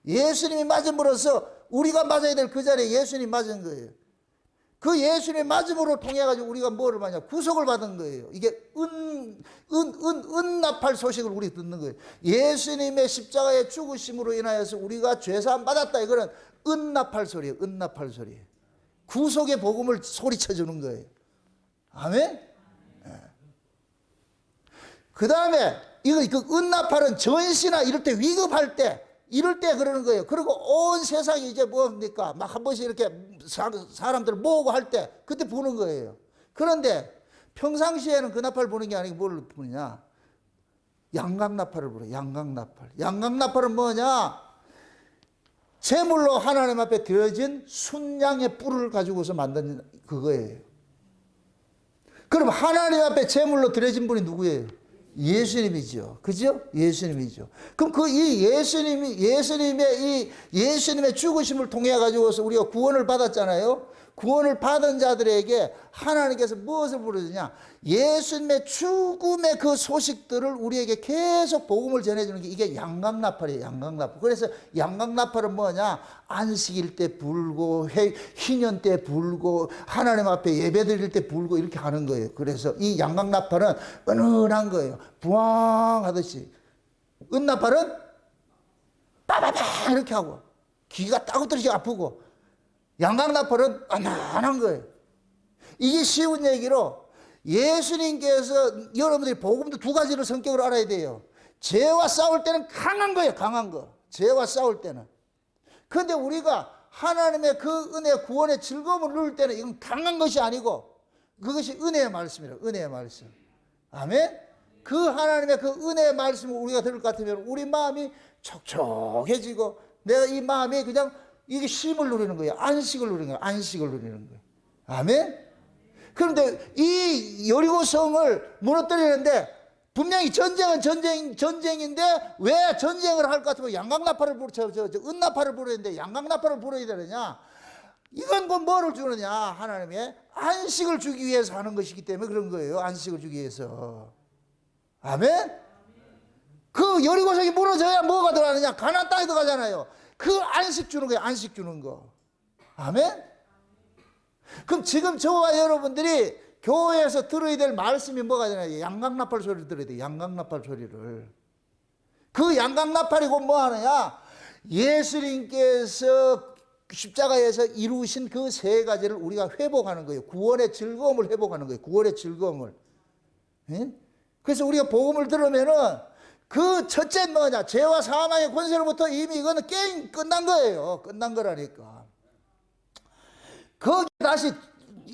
예수님이 맞음으로써 우리가 맞아야 될 그 자리에 예수님 맞은 거예요. 그 예수님의 맞음으로 통해가지고 우리가 뭐를 받냐? 구속을 받은 거예요. 이게 은납할 소식을 우리 듣는 거예요. 예수님의 십자가의 죽으심으로 인하여서 우리가 죄사함 받았다. 이거는 은납할 소리예요. 은납할 소리. 구속의 복음을 소리쳐 주는 거예요. 아멘? 네. 그 다음에 그 은납할은 전시나 이럴 때 위급할 때 이럴 때 그러는 거예요. 그리고 온 세상이 이제 뭡니까? 막 한 번씩 이렇게 사람들 모으고 할 때 그때 부는 거예요. 그런데 평상시에는 그 나팔 부는 게 아니고 뭘 부느냐? 양각나팔을 불어요. 양각나팔. 양각나팔은 뭐냐? 제물로 하나님 앞에 드려진 순양의 뿔을 가지고서 만든 그거예요. 그럼 하나님 앞에 제물로 드려진 분이 누구예요? 예수님이죠. 그죠? 예수님이죠. 그럼 예수님의 죽으심을 통해 가지고서 우리가 구원을 받았잖아요. 구원을 받은 자들에게 하나님께서 무엇을 부르느냐? 예수님의 죽음의 그 소식들을 우리에게 계속 복음을 전해주는 게 이게 양각나팔이에요. 양각나팔. 그래서 양각나팔은 뭐냐? 안식일 때 불고 희년 때 불고 하나님 앞에 예배 드릴 때 불고 이렇게 하는 거예요. 그래서 이 양각나팔은 은은한 거예요. 부앙하듯이. 은나팔은 빠바바 이렇게 하고 귀가 따뜻하게 아프고 양각나팔은 안한한 거예요. 이게 쉬운 얘기로 예수님께서 여러분들이 복음도 두 가지로 성격을 알아야 돼요. 죄와 싸울 때는 강한 거예요. 강한 거. 죄와 싸울 때는. 그런데 우리가 하나님의 그 은혜 구원의 즐거움을 누릴 때는 이건 강한 것이 아니고 그것이 은혜의 말씀이에요. 은혜의 말씀. 아멘. 그 하나님의 그 은혜의 말씀을 우리가 들을 것 같으면 우리 마음이 촉촉해지고 내가 이 마음이 그냥 이게 쉼을 누리는 거예요. 안식을 누리는 거예요. 안식을 누리는 거예요. 아멘? 그런데 이 여리고성을 무너뜨리는데 분명히 전쟁은 전쟁인데 왜 전쟁을 할 것 같으면 양각나팔을 은나팔을 부르는데 양각나팔을 불어야 되느냐? 이건 뭐를 주느냐? 하나님의 안식을 주기 위해서 하는 것이기 때문에 그런 거예요. 안식을 주기 위해서. 아멘? 그 여리고성이 무너져야 뭐가 들어가느냐? 가나안 땅에 들어가잖아요. 그 안식 주는 거예요. 안식 주는 거. 아멘? 그럼 지금 저와 여러분들이 교회에서 들어야 될 말씀이 뭐가 되냐? 양각나팔 소리를 들어야 돼요. 양각나팔 소리를. 그 양각나팔이 곧 뭐 하느냐? 예수님께서 십자가에서 이루신 그 세 가지를 우리가 회복하는 거예요. 구원의 즐거움을 회복하는 거예요. 구원의 즐거움을. 예? 그래서 우리가 복음을 들으면은 그 첫째는 뭐냐? 죄와 사망의 권세로부터 이미 이거는 게임 끝난 거예요. 끝난 거라니까. 거기 다시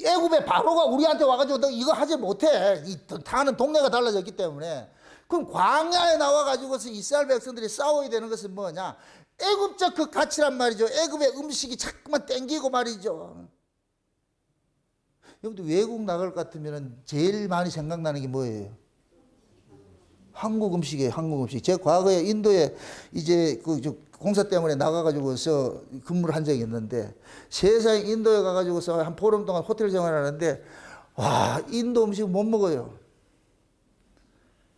애굽의 바로가 우리한테 와가지고 너 이거 하지 못해. 다는 동네가 달라졌기 때문에. 그럼 광야에 나와가지고서 이스라엘 백성들이 싸워야 되는 것은 뭐냐? 애굽적 그 가치란 말이죠. 애굽의 음식이 자꾸만 땡기고 말이죠. 여러분들 외국 나갈 것 같으면 제일 많이 생각나는 게 뭐예요? 한국 음식이에요. 한국 음식. 제가 과거에 인도에 이제 그 공사 때문에 나가가지고서 근무를 한 적이 있는데 세상에 인도에 가가지고서 한 보름 동안 호텔 생활하는데 와 인도 음식 못 먹어요.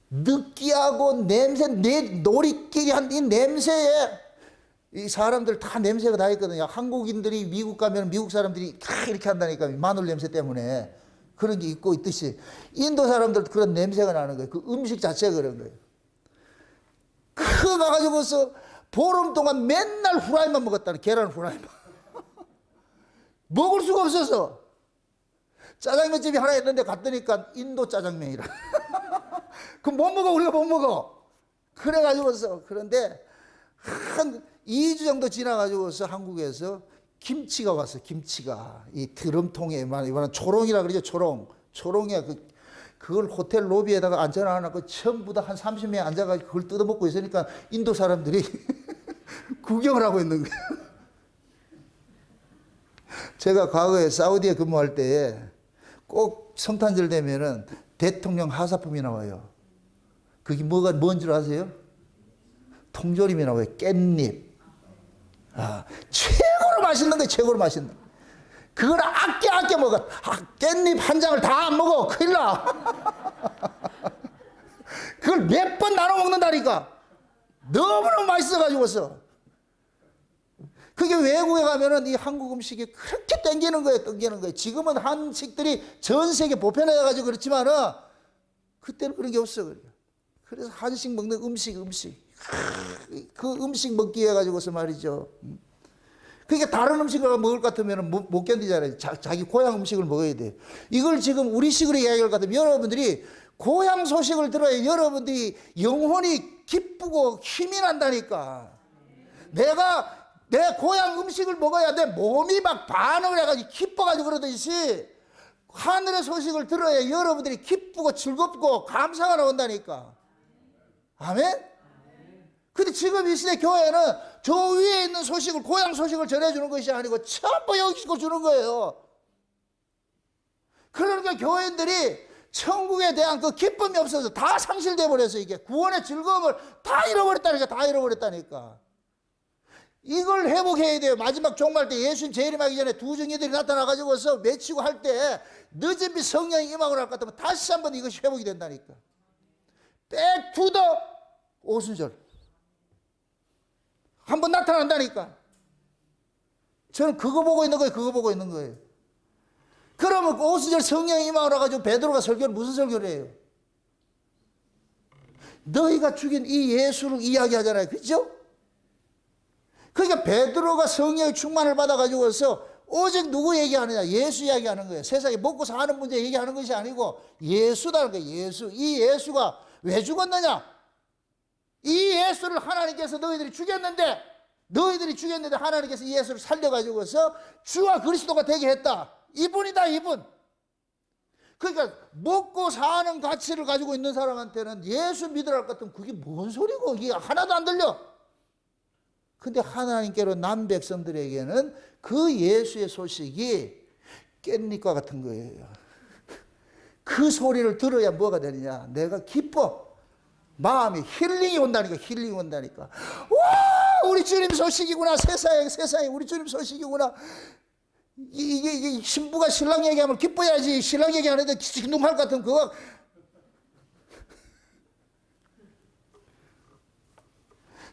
느끼하고 냄새, 놀이끼리 한 이 냄새에 이 사람들 다 냄새가 다 있거든요. 한국인들이 미국 가면 미국 사람들이 이렇게 한다니까 마늘 냄새 때문에. 그런 게 있고 있듯이 인도 사람들도 그런 냄새가 나는 거예요. 그 음식 자체가 그런 거예요. 그거 가가지고서 보름 동안 맨날 후라이만 먹었다는 계란 후라이만. 먹을 수가 없어서 짜장면집이 하나 있는데 갔더니까 인도 짜장면이라. 그럼 못 먹어. 우리가 못 먹어. 그래가지고서 그런데 한 2주 정도 지나가지고서 한국에서 김치가 왔어요. 김치가 이 드럼통에 이거는 초롱이라 그러죠. 초롱이야. 그걸 호텔 로비에다가 앉혀놔놓고 전부 다 한 30명이 앉아가지고 그걸 뜯어먹고 있으니까 인도 사람들이 구경을 하고 있는 거예요. 제가 과거에 사우디에 근무할 때에 꼭 성탄절 되면은 대통령 하사품이 나와요. 그게 뭔 줄 아세요? 통조림이라고 해요. 깻잎. 최고로 맛있는 거예요. 최고로 맛있는 거. 그걸 아껴 먹어. 깻잎 한 장을 다 안 먹어. 큰일 나. 그걸 몇 번 나눠 먹는다니까. 너무너무 맛있어가지고서. 그게 외국에 가면은 이 한국 음식이 그렇게 땡기는 거예요. 지금은 한식들이 전 세계 보편화해가지고 그렇지만은 그때는 그런 게 없어. 그래요. 그래서 한식 먹는 음식. 그 음식 먹기 위해 가지고서 말이죠. 그러니까 다른 음식을 먹을 것 같으면 못 견디잖아요. 자기 고향 음식을 먹어야 돼. 이걸 지금 우리식으로 이야기할 것 같으면 여러분들이 고향 소식을 들어야 여러분들이 영혼이 기쁘고 힘이 난다니까. 내 고향 음식을 먹어야 내 몸이 막 반응을 해가지고 기뻐가지고 그러듯이 하늘의 소식을 들어야 여러분들이 기쁘고 즐겁고 감사가 나온다니까. 아멘? 근데 지금 이 시대 교회는 저 위에 있는 소식을, 고향 소식을 전해주는 것이 아니고 전부 여기고 주는 거예요. 그러니까 교회인들이 천국에 대한 그 기쁨이 없어서 다 상실돼 버려서 이게 구원의 즐거움을 다 잃어버렸다니까. 이걸 회복해야 돼요. 마지막 종말 때 예수님 재림하기 전에 두 증인들이 나타나가지고서 외치고 할 때 늦은 빛 성령이 임하고 날 것 같으면 다시 한번 이것이 회복이 된다니까. Back to the 오순절. 한번 나타난다니까. 저는 그거 보고 있는 거예요. 그러면 그 오순절 성령이 임하고 나가지고 베드로가 설교를 무슨 설교를 해요? 너희가 죽인 이 예수를 이야기하잖아요. 그죠? 그러니까 베드로가 성령의 충만을 받아가지고서 오직 누구 얘기하느냐? 예수 이야기하는 거예요. 세상에 먹고 사는 문제 얘기하는 것이 아니고 예수다는 거예요. 예수. 이 예수가 왜 죽었느냐? 이 예수를 하나님께서 너희들이 죽였는데 하나님께서 이 예수를 살려가지고서 주와 그리스도가 되게 했다. 이분이다, 이분. 그러니까 먹고 사는 가치를 가지고 있는 사람한테는 예수 믿으라 할 것 같으면 그게 뭔 소리고 이게 하나도 안 들려. 근데 하나님께로 난 백성들에게는 그 예수의 소식이 깻잎과 같은 거예요. 그 소리를 들어야 뭐가 되느냐? 내가 기뻐. 마음이 힐링이 온다니까. 와, 우리 주님 소식이구나. 세상에 우리 주님 소식이구나. 이게 신부가 신랑 얘기하면 기뻐야지. 신랑 얘기 안 해도 기둥할 것 같은 그거.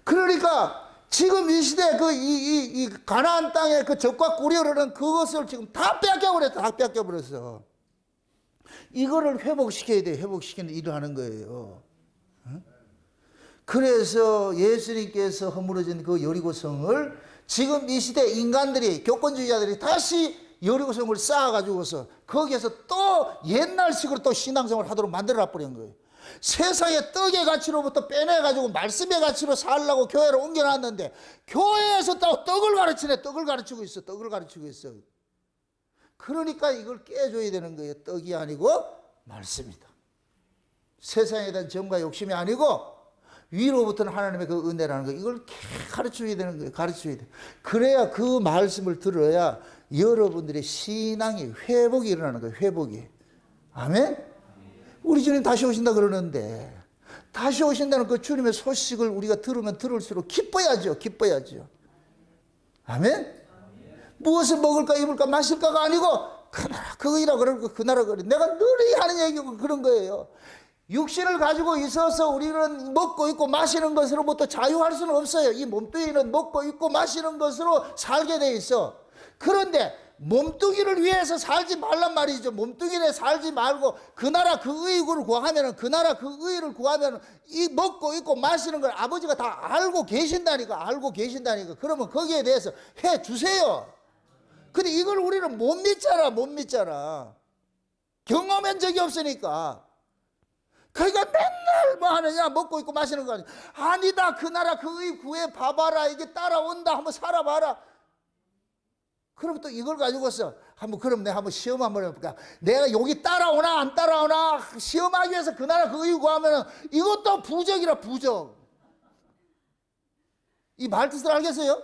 그러니까 지금 이 시대 이 가나안 땅의 그 젖과 꿀이 흐르는 그것을 지금 다 뺏겨버렸어. 이거를 회복시켜야 돼. 회복시키는 일을 하는 거예요. 그래서 예수님께서 허물어진 그 여리고성을 지금 이 시대 인간들이, 교권주의자들이 다시 여리고성을 쌓아가지고서 거기에서 또 옛날식으로 또 신앙생활을 하도록 만들어버린 거예요. 세상의 떡의 가치로부터 빼내가지고 말씀의 가치로 살라고 교회를 옮겨놨는데 교회에서 또 떡을 가르치고 있어. 그러니까 이걸 깨줘야 되는 거예요. 떡이 아니고 말씀이다. 세상에 대한 정과 욕심이 아니고 위로부터는 하나님의 그 은혜라는 거, 이걸 가르쳐야 되는 거예요. 가르쳐야 돼. 그래야 그 말씀을 들어야 여러분들의 신앙이 회복이 일어나는 거예요. 회복이. 아멘? 우리 주님 다시 오신다 그러는데, 다시 오신다는 그 주님의 소식을 우리가 들으면 들을수록 기뻐야죠. 아멘? 무엇을 먹을까, 입을까, 마실까가 아니고, 그거이라 그러고, 그나라 그래. 내가 늘 하는 얘기고 그런 거예요. 육신을 가지고 있어서 우리는 먹고 있고 마시는 것으로부터 자유할 수는 없어요. 이 몸뚱이는 먹고 있고 마시는 것으로 살게 돼 있어. 그런데 몸뚱이를 위해서 살지 말란 말이죠. 몸뚱이에 살지 말고 그 나라 그 의를 구하면 이 먹고 있고 마시는 걸 아버지가 다 알고 계신다니까. 그러면 거기에 대해서 해 주세요. 근데 이걸 우리는 못 믿잖아. 경험한 적이 없으니까. 그러니까 맨날 뭐 하느냐? 먹고 있고 마시는 거 아니야. 아니다. 그 나라 그 의 구해 봐봐라. 이게 따라온다. 한번 살아봐라. 그럼 또 이걸 가지고서 그럼 내가 한번 시험 한번 해볼까? 내가 여기 따라오나 안 따라오나 시험하기 위해서 그 나라 그 의 구하면은 이것도 부적이라, 부적. 이 말뜻을 알겠어요?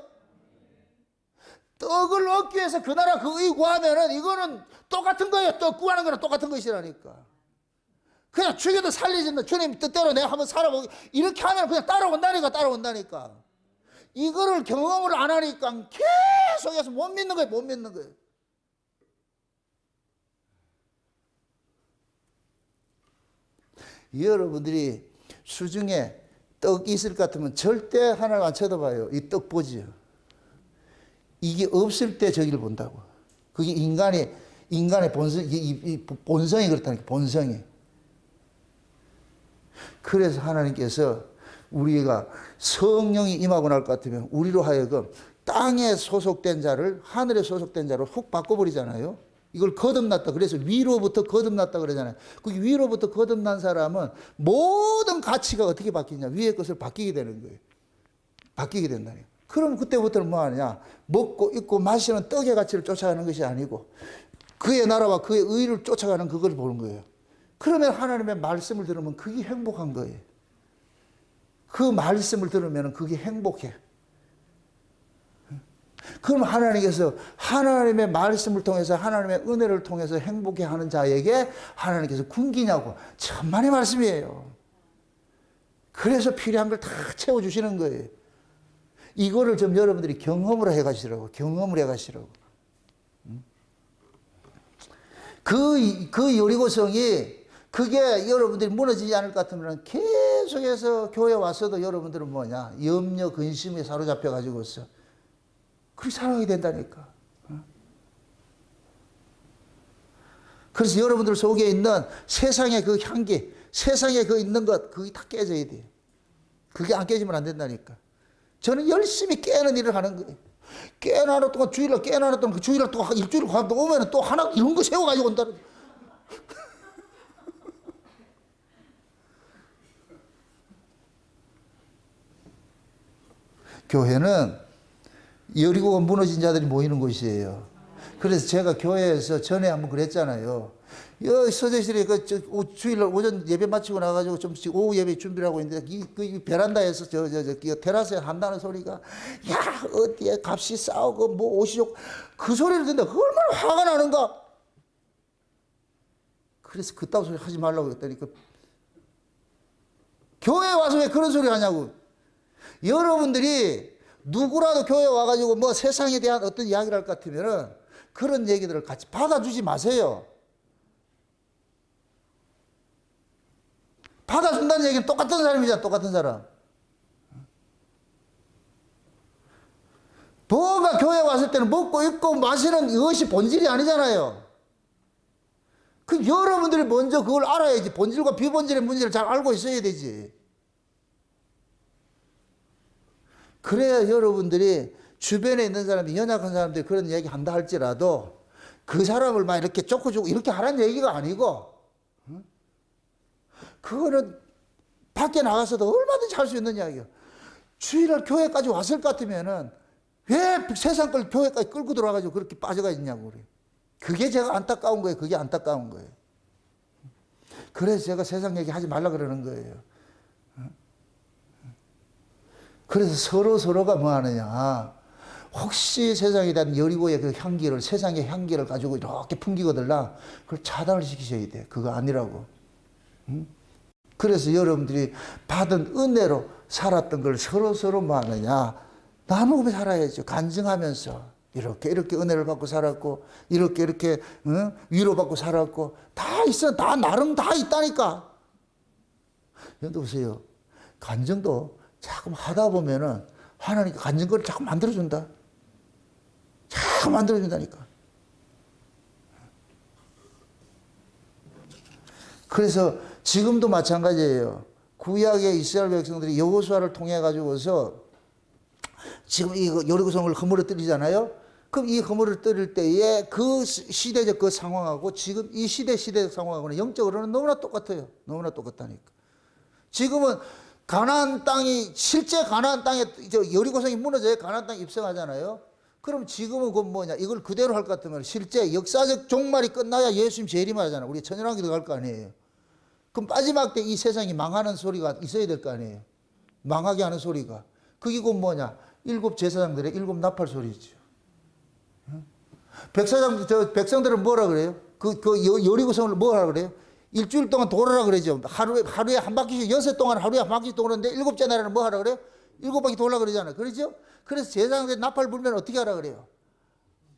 떡을 얻기 위해서 그 나라 그 의 구하면은 이거는 똑같은 거예요. 떡 구하는 거랑 똑같은 것이라니까. 그냥 죽여도 살리진다. 주님 뜻대로 내가 한번 살아보기. 이렇게 하면 그냥 따라온다니까. 이거를 경험을 안 하니까 계속해서 못 믿는 거예요. 여러분들이 수중에 떡이 있을 것 같으면 절대 하나님 안 쳐다봐요. 이 떡 보지요. 이게 없을 때 저기를 본다고. 그게 인간의 본성, 이 본성이 그렇다니까, 본성이. 그래서 하나님께서 우리가 성령이 임하고 날 것 같으면 우리로 하여금 땅에 소속된 자를 하늘에 소속된 자로 훅 바꿔버리잖아요. 이걸 거듭났다. 그래서 위로부터 거듭났다 그러잖아요. 그 위로부터 거듭난 사람은 모든 가치가 어떻게 바뀌냐. 위의 것을 바뀌게 되는 거예요. 바뀌게 된다니까. 그럼 그때부터는 뭐 하느냐. 먹고 입고 마시는 떡의 가치를 쫓아가는 것이 아니고 그의 나라와 그의 의를 쫓아가는 그걸 보는 거예요. 그러면 하나님의 말씀을 들으면 그게 행복한 거예요. 그 말씀을 들으면 그게 행복해. 그럼 하나님께서 하나님의 말씀을 통해서 하나님의 은혜를 통해서 행복해 하는 자에게 하나님께서 굶기냐고. 천만의 말씀이에요. 그래서 필요한 걸 다 채워주시는 거예요. 이거를 좀 여러분들이 경험을 해가시라고. 그 여리고성이 그게 여러분들이 무너지지 않을 것 같으면 계속해서 교회 와서도 여러분들은 뭐냐. 염려, 근심에 사로잡혀가지고서 그렇게 살아가게 된다니까. 그래서 여러분들 속에 있는 세상의 그 향기, 세상에 그 있는 것, 그게 다 깨져야 돼요. 그게 안 깨지면 안 된다니까. 저는 열심히 깨는 일을 하는 거예요. 깨나는 동안 주일날 깨나는 동안 그 주일날 또 일주일 또 오면 또 하나 이런 거 세워가지고 온다. 교회는 여리고가 무너진 자들이 모이는 곳이에요. 그래서 제가 교회에서 전에 한번 그랬잖아요. 서재실에 주일날 오전 예배 마치고 나가지고 좀 오후 예배 준비를 하고 있는데 이 베란다에서 테라스에 한다는 소리가 야 어디에 값이 싸우고 뭐 옷이 좋고 그 소리를 듣는데 얼마나 화가 나는가. 그래서 그따위 소리 하지 말라고 했더니 교회에 와서 왜 그런 소리 하냐고. 여러분들이 누구라도 교회에 와가지고 뭐 세상에 대한 어떤 이야기를 할 것 같으면은 그런 얘기들을 같이 받아주지 마세요. 받아준다는 얘기는 똑같은 사람이잖아, 똑같은 사람. 뭐가 교회 왔을 때는 먹고 입고 마시는 이것이 본질이 아니잖아요. 그 여러분들이 먼저 그걸 알아야지. 본질과 비본질의 문제를 잘 알고 있어야 되지. 그래야 여러분들이 주변에 있는 사람들이 연약한 사람들이 그런 얘기 한다 할지라도 그 사람을 막 이렇게 쫓고주고 이렇게 하라는 얘기가 아니고 그거는 밖에 나가서도 얼마든지 할 수 있는 이야기예요. 주일날 교회까지 왔을 것 같으면은 왜 세상 걸 교회까지 끌고 들어와가지고 그렇게 빠져가 있냐고 그래요. 그게 제가 안타까운 거예요. 그게 안타까운 거예요. 그래서 제가 세상 얘기 하지 말라 그러는 거예요. 그래서 서로가 뭐 하느냐. 혹시 세상에 대한 여리고의 그 향기를, 세상의 향기를 가지고 이렇게 풍기거들라 그걸 차단을 시키셔야 돼. 그거 아니라고. 그래서 여러분들이 받은 은혜로 살았던 걸 서로 뭐 하느냐. 나누고 살아야죠. 간증하면서. 이렇게 은혜를 받고 살았고, 이렇게 위로받고 살았고, 다 있어. 다 나름 다 있다니까. 여러분 보세요. 간증도 자꾸 하다 보면은 하나님께 간증거를 자꾸 만들어준다. 자꾸 만들어준다니까. 그래서 지금도 마찬가지예요. 구약의 이스라엘 백성들이 여호수아를 통해 가지고서 지금 이 여리고성을 허물어뜨리잖아요. 그럼 이 허물어뜨릴 때에 그 시대적 그 상황하고 지금 이 시대적 상황하고는 영적으로는 너무나 똑같아요. 너무나 똑같다니까. 지금은 가나안 땅이 실제 가나안 땅에 여리고성이 무너져야 가나안 땅에 입성하잖아요. 그럼 지금은 그 뭐냐 이걸 그대로 할 것 같으면 실제 역사적 종말이 끝나야 예수님 재림하잖아. 우리 천연왕기도 갈 거 아니에요. 그럼 마지막 때 이 세상이 망하는 소리가 있어야 될 거 아니에요. 망하게 하는 소리가. 그게 곧 뭐냐? 일곱 제사장들의 일곱 나팔 소리죠. 백성들은 뭐라 그래요? 여리고성을 뭐라 그래요? 일주일 동안 돌아라 그러죠. 하루에 한 바퀴씩, 여섯 동안 하루에 한 바퀴씩 도는데 일곱째 날에는 뭐 하라 그래요? 일곱 바퀴 돌라 그러잖아요. 그러죠? 그래서 제사장들이 나팔 불면 어떻게 하라 그래요?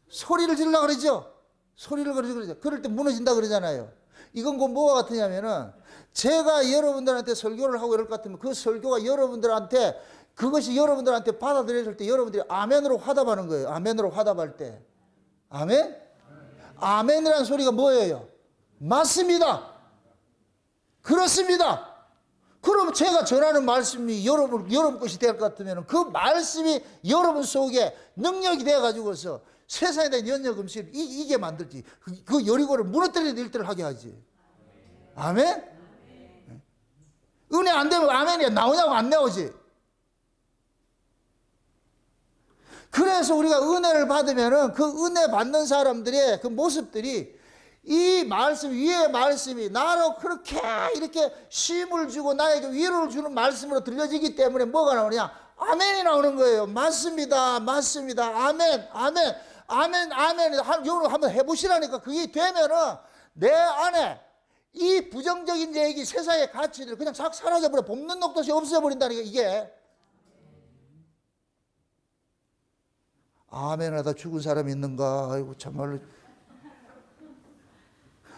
소리를 지르라 그러죠? 소리를 그러죠. 그럴 때 무너진다 그러잖아요. 이건 그 뭐가 같으냐면은, 제가 여러분들한테 설교를 하고 이럴 것 같으면 그 설교가 여러분들한테, 그것이 여러분들한테 받아들였을 때 여러분들이 아멘으로 화답하는 거예요. 아멘으로 화답할 때. 아멘? 아멘이라는 소리가 뭐예요? 맞습니다. 그렇습니다. 그럼 제가 전하는 말씀이 여러분 것이 될 것 같으면 그 말씀이 여러분 속에 능력이 되어가지고서 세상에 대한 연력 음식을 이게 만들지. 그 여리고를 무너뜨리는 일들을 하게 하지. 아멘? 은혜 안 되면 아멘이 나오냐고 안 나오지. 그래서 우리가 은혜를 받으면은 그 은혜 받는 사람들의 그 모습들이, 이 말씀, 위의 말씀이 나로 그렇게 이렇게 쉼을 주고 나에게 위로를 주는 말씀으로 들려지기 때문에 뭐가 나오냐? 아멘이 나오는 거예요. 맞습니다. 맞습니다. 아멘. 아멘. 아멘. 아멘. 한번 해보시라니까. 그게 되면은 내 안에 이 부정적인 얘기, 세상의 가치들 그냥 싹 사라져버려. 볶는 녹듯이 없어버린다니까, 이게. 아멘 하다 죽은 사람이 있는가? 아이고, 참말로.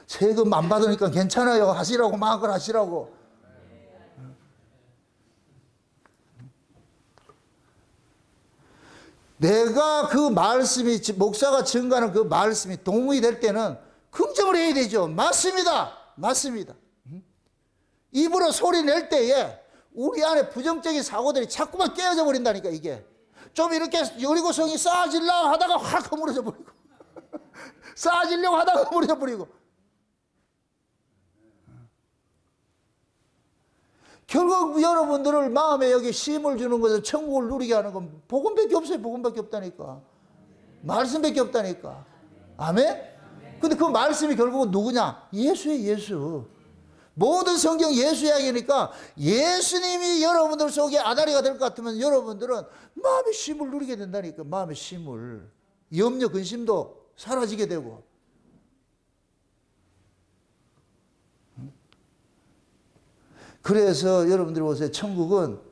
세금 안 받으니까 괜찮아요. 하시라고, 마음껏 하시라고. 내가 그 말씀이, 목사가 증가하는 그 말씀이 동의 될 때는 긍정을 해야 되죠. 맞습니다. 맞습니다. 입으로 소리 낼 때에 우리 안에 부정적인 사고들이 자꾸만 깨어져 버린다니까, 이게. 좀 이렇게 여리고성이 쌓아지려고 하다가 확 허물어져 버리고, 쌓아지려고 하다가 허물어져 버리고. 결국 여러분들을 마음에 여기 쉼을 주는 것은, 천국을 누리게 하는 건 복음밖에 없어요. 복음밖에 없다니까. 말씀밖에 없다니까. 아멘? 근데 그 말씀이 결국은 누구냐? 예수예요, 예수. 모든 성경 예수 이야기니까 예수님이 여러분들 속에 아다리가 될 것 같으면 여러분들은 마음의 쉼을 누리게 된다니까. 마음의 쉼을. 염려, 근심도 사라지게 되고. 그래서 여러분들이 보세요. 천국은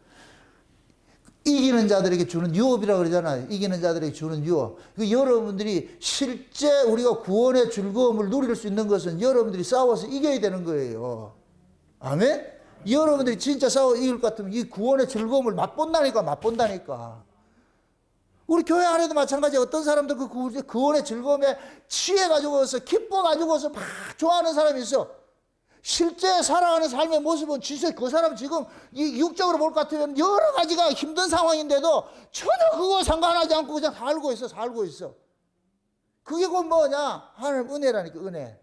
이기는 자들에게 주는 유업이라고 그러잖아요. 이기는 자들에게 주는 유업. 여러분들이 실제 우리가 구원의 즐거움을 누릴 수 있는 것은 여러분들이 싸워서 이겨야 되는 거예요. 아멘? 여러분들이 진짜 싸워 이길 것 같으면 이 구원의 즐거움을 맛본다니까. 우리 교회 안에도 마찬가지예요. 어떤 사람들 그 구원의 즐거움에 취해가지고서, 기뻐가지고서 막 좋아하는 사람이 있어. 실제 살아가는 삶의 모습은 진짜 그 사람 지금 이 육적으로 볼 것 같으면 여러 가지가 힘든 상황인데도 전혀 그거 상관하지 않고 그냥 살고 있어. 그게 곧 뭐냐? 하나님 은혜라니까, 은혜.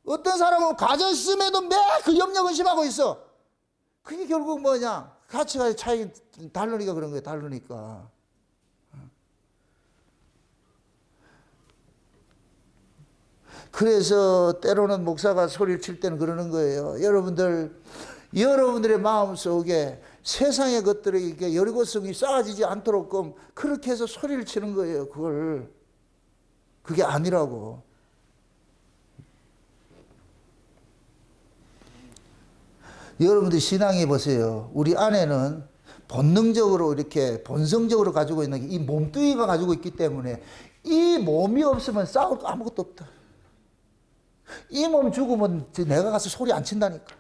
어떤 사람은 가졌음에도 매 그 염려 근심하고 있어. 그게 결국 뭐냐? 가치가 차이 다르니까 그런 거예요. 다르니까. 그래서 때로는 목사가 소리를 칠 때는 그러는 거예요. 여러분들의 마음 속에 세상의 것들이 이렇게 여리고성이 쌓아지지 않도록 그렇게 해서 소리를 치는 거예요. 그게 아니라고. 여러분들 신앙해 보세요. 우리 안에는 본능적으로 이렇게 본성적으로 가지고 있는 이 몸뚱이가 가지고 있기 때문에 이 몸이 없으면 싸울 거 아무것도 없다. 이 몸 죽으면 내가 가서 소리 안 친다니까.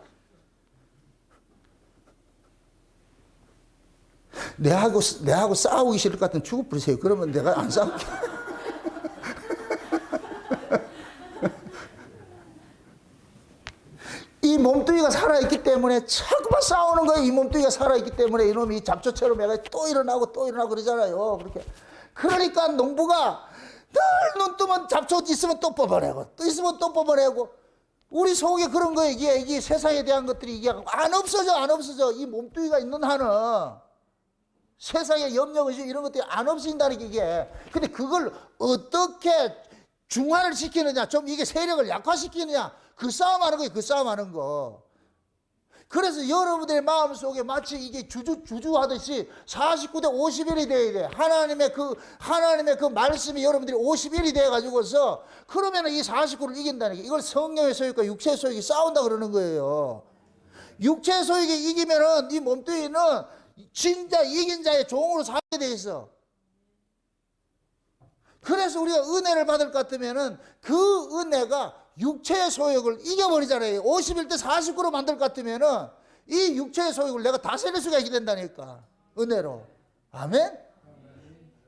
내하고 싸우기 싫을 것 같으면 죽어버리세요. 그러면 내가 안 싸울게. 이 몸뚱이가 살아있기 때문에 자꾸만 싸우는 거예요. 이 몸뚱이가 살아있기 때문에 이놈이 잡초처럼 애가 또 일어나고 그러잖아요. 그러니까 농부가 늘 눈 뜨면 잡초 있으면 또 뽑아내고, 또 있으면 또 뽑아내고. 우리 속에 그런 거예요. 이게 세상에 대한 것들이 이게 안 없어져. 이 몸뚱이가 있는 한은 세상의 염려, 의심 이런 것들이 안 없어진다니까, 이게. 근데 그걸 어떻게 중화를 시키느냐, 좀 이게 세력을 약화시키느냐, 그 싸움하는 거예요. 그 싸움하는 거. 그래서 여러분들의 마음속에 마치 이게 주주하듯이 49대 51이 돼야 돼. 하나님의 그 말씀이 여러분들이 51이 돼 가지고서 그러면 이 49를 이긴다는 게, 이걸 성령의 소유과 육체의 소유가 싸운다 그러는 거예요. 육체의 소유가 이기면은 이 몸뚱이는 진짜 이긴 자의 종으로 살게 돼 있어. 그래서 우리가 은혜를 받을 것 같으면은 그 은혜가 육체의 소욕을 이겨버리잖아요. 51대 49로 만들 것 같으면은 이 육체의 소욕을 내가 다스릴 수가 있게 된다니까. 은혜로. 아멘?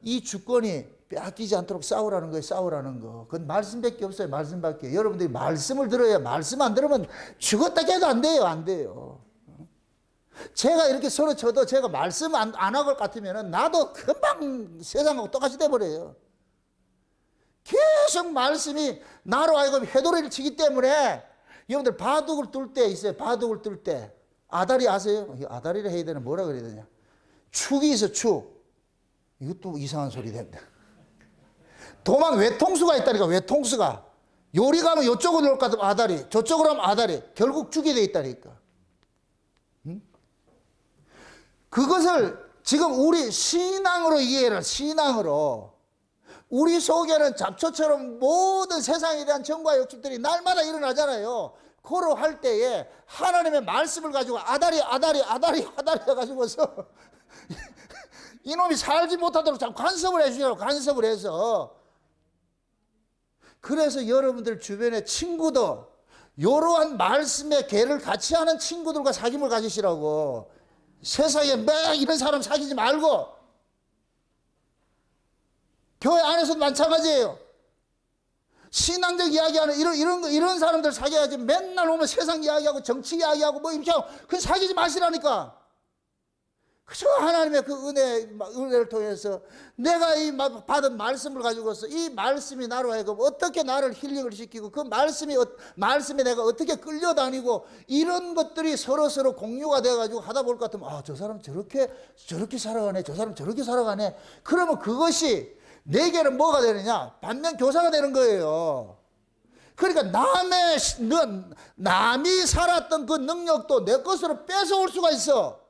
이 주권이 빼앗기지 않도록 싸우라는 거예요. 싸우라는 거. 그건 말씀밖에 없어요. 말씀밖에. 여러분들이 말씀을 들어야, 말씀 안 들으면 죽었다 깨도 안 돼요. 안 돼요. 제가 이렇게 서로 쳐도 제가 말씀 안 하고 것 같으면은 나도 금방 세상하고 똑같이 돼버려요. 계속 말씀이 나로 하여금 해도리를 치기 때문에, 여러분들 바둑을 뚫 때 있어요. 바둑을 뚫 때. 아다리 아세요? 아다리를 해야 되나 뭐라 그래야 되냐. 축이 있어, 축. 이것도 이상한 소리 된다. 도망 외통수가 있다니까, 외통수가. 요리 가면 이쪽으로 올 것 같으면 아다리, 저쪽으로 하면 아다리. 결국 축이 돼 있다니까. 응? 그것을 지금 우리 신앙으로 이해해라, 신앙으로. 우리 속에는 잡초처럼 모든 세상에 대한 정과 욕심들이 날마다 일어나잖아요. 그러 할 때에 하나님의 말씀을 가지고 아다리 해가지고서 이놈이 살지 못하도록 참 간섭을 해주려고, 간섭을 해서. 그래서 여러분들 주변에 친구도 이러한 말씀의 개를 같이 하는 친구들과 사귐을 가지시라고. 세상에 매 이런 사람 사귀지 말고. 교회 안에서도 마찬가지예요. 신앙적 이야기하는 이런 사람들 사귀어야지. 맨날 오면 세상 이야기하고 정치 이야기하고 뭐 이렇게 하고, 그건 사귀지 마시라니까. 그저 하나님의 그 은혜를 통해서 내가 이 받은 말씀을 가지고서 이 말씀이 나로 하여금 어떻게 나를 힐링을 시키고, 그 말씀에 내가 어떻게 끌려다니고, 이런 것들이 서로 공유가 돼가지고 하다 볼 것 같으면, 아, 저 사람 저렇게 살아가네, 저 사람 저렇게 살아가네. 그러면 그것이 내게는 뭐가 되느냐? 반면 교사가 되는 거예요. 그러니까 남이 살았던 그 능력도 내 것으로 뺏어올 수가 있어.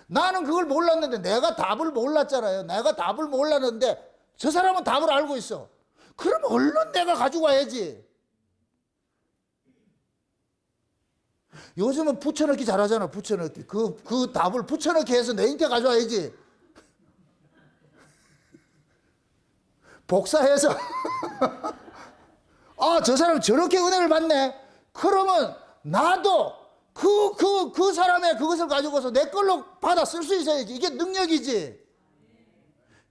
나는 그걸 몰랐는데, 내가 답을 몰랐잖아요. 내가 답을 몰랐는데 저 사람은 답을 알고 있어. 그럼 얼른 내가 가지고 와야지. 요즘은 붙여넣기 잘하잖아. 붙여넣기. 그 답을 붙여넣기 해서 내 인께 가져와야지. 복사해서 아, 저 사람 저렇게 은혜를 받네. 그러면 나도 그 사람의 그것을 가지고서 내 걸로 받아 쓸 수 있어야지. 이게 능력이지.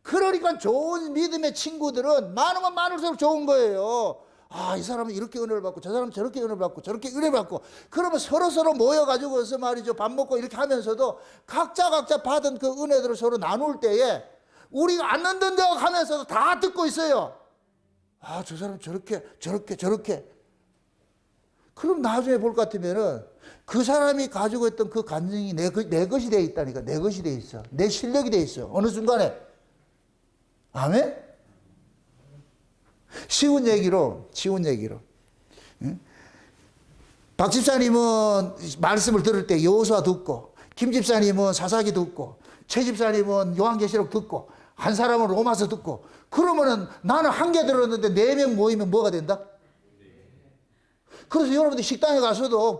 그러니까 좋은 믿음의 친구들은 많으면 많을수록 좋은 거예요. 아, 이 사람은 이렇게 은혜를 받고, 저 사람은 저렇게 은혜를 받고, 저렇게 은혜를 받고. 그러면 서로 모여가지고서 말이죠. 밥 먹고 이렇게 하면서도 각자 받은 그 은혜들을 서로 나눌 때에 우리가 안 듣는 데 가면서도 다 듣고 있어요. 아, 저 사람 저렇게. 그럼 나중에 볼 것 같으면은 그 사람이 가지고 있던 그 감정이 내 것이 되어 있다니까. 내 것이 되어 있어. 내 실력이 되어 있어. 어느 순간에. 아멘? 쉬운 얘기로. 응? 박 집사님은 말씀을 들을 때 여호수아 듣고, 김 집사님은 사사기 듣고, 최 집사님은 요한계시록 듣고, 한 사람은 로마서 듣고. 그러면은 나는 한 개 들었는데 4명 모이면 뭐가 된다? 그래서 여러분들 식당에 가서도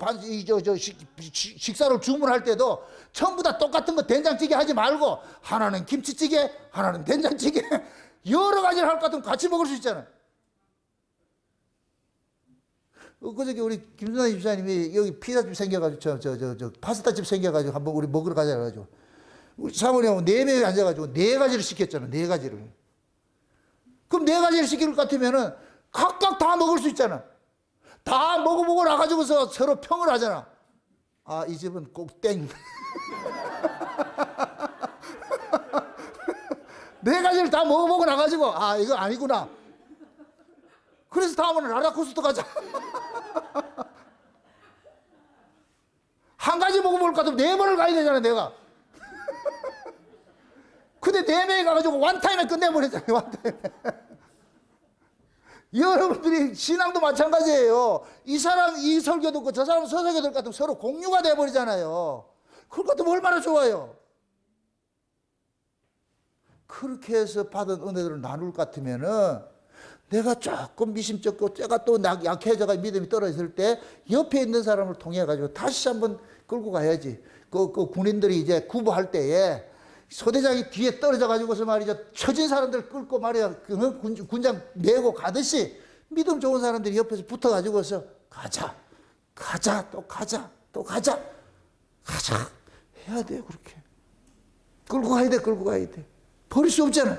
식사를 주문할 때도 전부 다 똑같은 거 된장찌개 하지 말고, 하나는 김치찌개, 하나는 된장찌개, 여러 가지를 할 것 같으면 같이 먹을 수 있잖아요. 그저께 우리 김순환 집사님이 여기 피자집 생겨가지고 파스타집 생겨가지고 한번 우리 먹으러 가자 해가지고 우리 사모님하고 4명이 앉아가지고 4가지를 시켰잖아. 4가지를. 그럼 4가지를 시킬 것 같으면은 각각 다 먹을 수 있잖아. 다 먹어보고 나가지고서 서로 평을 하잖아. 아, 이 집은 꼭 땡. 4가지를 다 먹어보고 나가지고, 아, 이거 아니구나. 그래서 다음은 라라코스터 가자. 한 가지 먹어볼 것 같으면 4번을 가야 되잖아, 내가. 근데 4명이 가가지고 원타임에 끝내버리잖아요, 원타임에. 여러분들이 신앙도 마찬가지예요. 이 사람 이 설교 듣고 저 사람 저 설교 듣고 같으면 서로 공유가 돼버리잖아요. 그럴 것 같으면 얼마나 좋아요. 그렇게 해서 받은 은혜들을 나눌 것 같으면은 내가 조금 미심쩍고 제가 또 약해져가 믿음이 떨어질 때 옆에 있는 사람을 통해 가지고 다시 한번 끌고 가야지. 그 군인들이 이제 구보할 때에 소대장이 뒤에 떨어져 가지고서 말이죠, 처진 사람들 끌고 말이야 군장 메고 가듯이 믿음 좋은 사람들이 옆에서 붙어 가지고서 가자 또 가자 해야 돼요. 그렇게 끌고 가야 돼. 버릴 수 없잖아.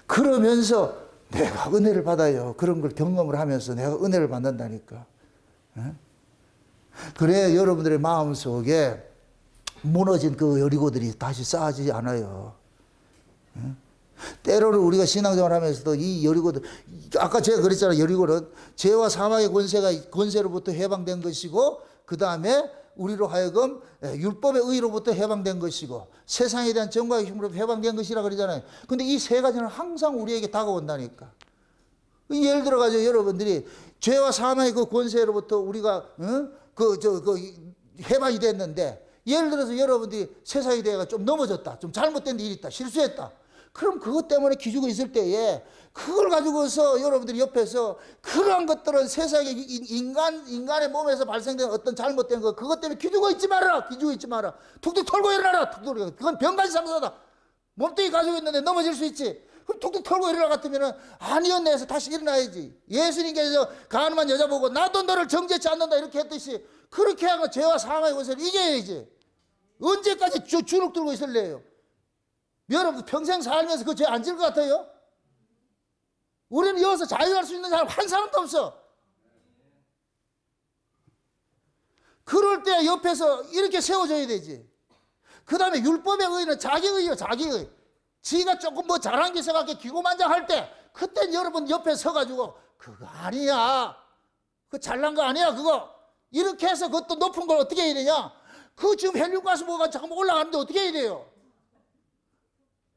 그러면서 내가 은혜를 받아요. 그런 걸 경험을 하면서 내가 은혜를 받는다니까. 그래야 여러분들의 마음속에 무너진 그 여리고들이 다시 쌓아지지 않아요. 때로는 우리가 신앙생활 하면서도 이 여리고들, 아까 제가 그랬잖아요. 여리고는 죄와 사망의 권세로부터 해방된 것이고, 그 다음에 우리로 하여금 율법의 의로부터 해방된 것이고, 세상에 대한 정과의 힘으로 해방된 것이라 그러잖아요. 근데 이 세 가지는 항상 우리에게 다가온다니까. 예를 들어가지고 여러분들이 죄와 사망의 그 권세로부터 우리가 해방이 됐는데, 예를 들어서 여러분들이 세상에 대해서 좀 넘어졌다, 좀 잘못된 일이 있다, 실수했다. 그럼 그것 때문에 기죽어 있을 때에 그걸 가지고서 여러분들이 옆에서 그러한 것들은 세상의 인간의 몸에서 발생된 어떤 잘못된 것, 그것 때문에 기죽어 있지 마라. 툭툭 털고 일어나라. 그건 병가지 상사다. 몸뚱이 가지고 있는데 넘어질 수 있지. 그럼 툭툭 털고 일어나 같으면은 아니었네 해서 다시 일어나야지. 예수님께서 가늠한 여자 보고 나도 너를 정죄치 않는다 이렇게 했듯이 그렇게 하고 죄와 사망의 권세를 이겨야지. 언제까지 주눅 들고 있을래요? 여러분 평생 살면서 그 죄 안 질 것 같아요? 우리는 여기서 자유할 수 있는 사람 한 사람도 없어. 그럴 때 옆에서 이렇게 세워줘야 되지. 그 다음에 율법의 의는 자기의요, 자기의. 지가 조금 뭐 잘한 게 생각해 기고만장할 때, 그땐 여러분 옆에 서가지고 그거 아니야, 그거 잘난 거 아니야, 그거 이렇게 해서 그것도 높은 걸 어떻게 해야 되냐? 그 지금 헬륨가스 뭐가 잠깐 올라가는데 어떻게 해야 돼요?